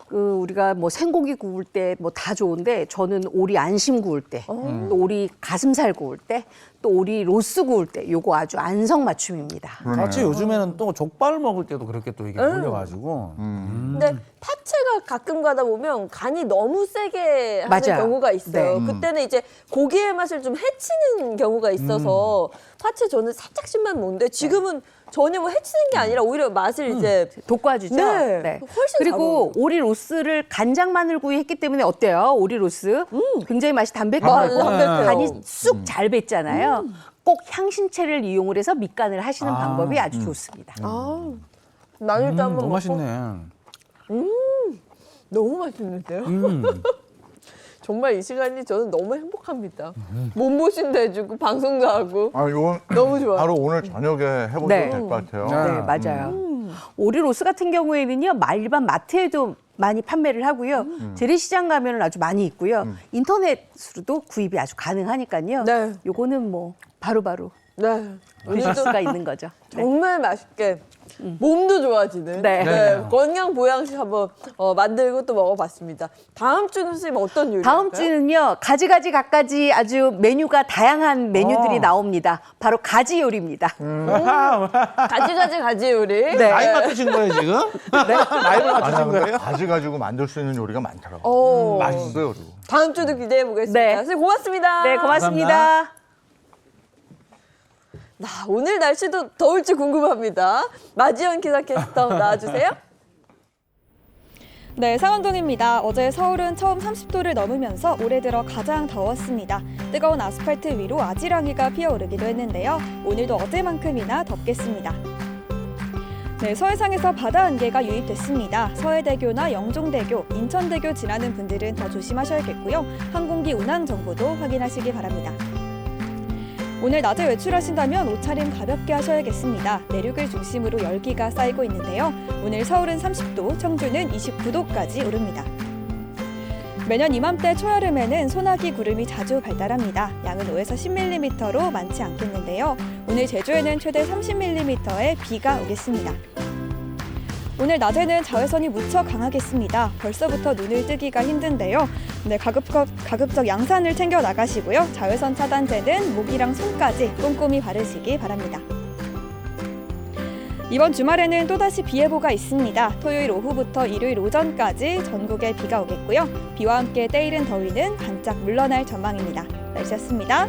그 우리가 뭐 생고기 구울 때 뭐 다 좋은데 저는 오리 안심 구울 때, 또 오리 가슴살 구울 때, 또 오리 로스 구울 때 요거 아주 안성맞춤입니다. 같이 요즘에는 또 족발 먹을 때도 그렇게 또 이게 올려가지고. 근데 파채가 가끔 가다 보면 간이 너무 세게 하는 맞아요. 경우가 있어요. 네. 그때는 이제 고기의 맛을 좀 해치는 경우가 있어서 파채 저는 살짝씩만 먹는데 지금은 전혀 뭐 해치는 게 아니라 오히려 맛을 이제 돋궈주죠. 네, 훨씬 잘 그리고 어울려요. 오리 로스를 간장 마늘구이 했기 때문에 어때요? 오리 로스 굉장히 맛이 담백하고 담백해요. 간이 쑥 잘 뱄잖아요. 꼭 향신채를 이용을 해서 밑간을 하시는 방법이 아주 좋습니다. 아, 마늘도 한번 너무 먹고 맛있네. 너무 맛있는데요? 정말 이 시간이 저는 너무 행복합니다. 몸보신도 해주고 방송도 하고 아, 이건 너무 좋아요. 바로 오늘 저녁에 해보셔도 네. 될 것 같아요. 네, 맞아요. 오리 로스 같은 경우에는요, 일반 마트에도 많이 판매를 하고요. 재래시장 가면 아주 많이 있고요. 인터넷으로도 구입이 아주 가능하니까요. 네. 요거는 뭐 바로바로 네. 드실 수가 있는 거죠. 네. 정말 맛있게 몸도 좋아지는 네. 건강 보양식 한번 만들고 또 먹어봤습니다. 다음 주는 선생님 어떤 요리? 다음 주는요, 가지가지 갖가지 아주 메뉴가 다양한 메뉴들이 나옵니다. 바로 가지 요리입니다. 가지 요리. 네. 나이 맞추신 거예요 지금? 나이를 아, 맞추신 근데 거예요? 가지 가지고 만들 수 있는 요리가 많더라고요. 오. 맛있어요, 그리고. 다음 주도 기대해 보겠습니다. 네. 선생님 고맙습니다. 네, 고맙습니다. 감사합니다. 오늘 날씨도 더울지 궁금합니다. 마지연 기상캐스터 나와주세요. 네, 상원동입니다. 어제 서울은 처음 30도를 넘으면서 올해 들어 가장 더웠습니다. 뜨거운 아스팔트 위로 아지랑이가 피어오르기도 했는데요. 오늘도 어제만큼이나 덥겠습니다. 네, 서해상에서 바다 안개가 유입됐습니다. 서해대교나 영종대교, 인천대교 지나는 분들은 더 조심하셔야겠고요. 항공기 운항 정보도 확인하시기 바랍니다. 오늘 낮에 외출하신다면 옷차림 가볍게 하셔야겠습니다. 내륙을 중심으로 열기가 쌓이고 있는데요. 오늘 서울은 30도, 청주는 29도까지 오릅니다. 매년 이맘때 초여름에는 소나기 구름이 자주 발달합니다. 양은 5에서 10mm로 많지 않겠는데요. 오늘 제주에는 최대 30mm의 비가 오겠습니다. 오늘 낮에는 자외선이 무척 강하겠습니다. 벌써부터 눈을 뜨기가 힘든데요. 네, 가급적 양산을 챙겨 나가시고요. 자외선 차단제는 목이랑 손까지 꼼꼼히 바르시기 바랍니다. 이번 주말에는 또다시 비 예보가 있습니다. 토요일 오후부터 일요일 오전까지 전국에 비가 오겠고요. 비와 함께 때이른 더위는 반짝 물러날 전망입니다. 날씨였습니다.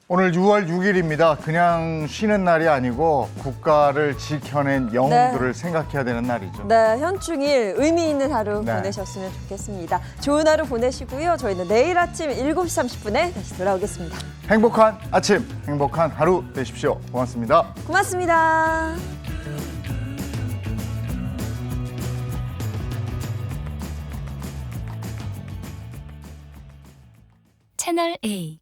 오늘 6월 6일입니다. 그냥 쉬는 날이 아니고 국가를 지켜낸 영웅들을 생각해야 되는 날이죠. 네, 현충일 의미 있는 하루 네. 보내셨으면 좋겠습니다. 좋은 하루 보내시고요. 저희는 내일 아침 7시 30분에 다시 돌아오겠습니다. 행복한 아침, 행복한 하루 되십시오. 고맙습니다. 고맙습니다. 채널 A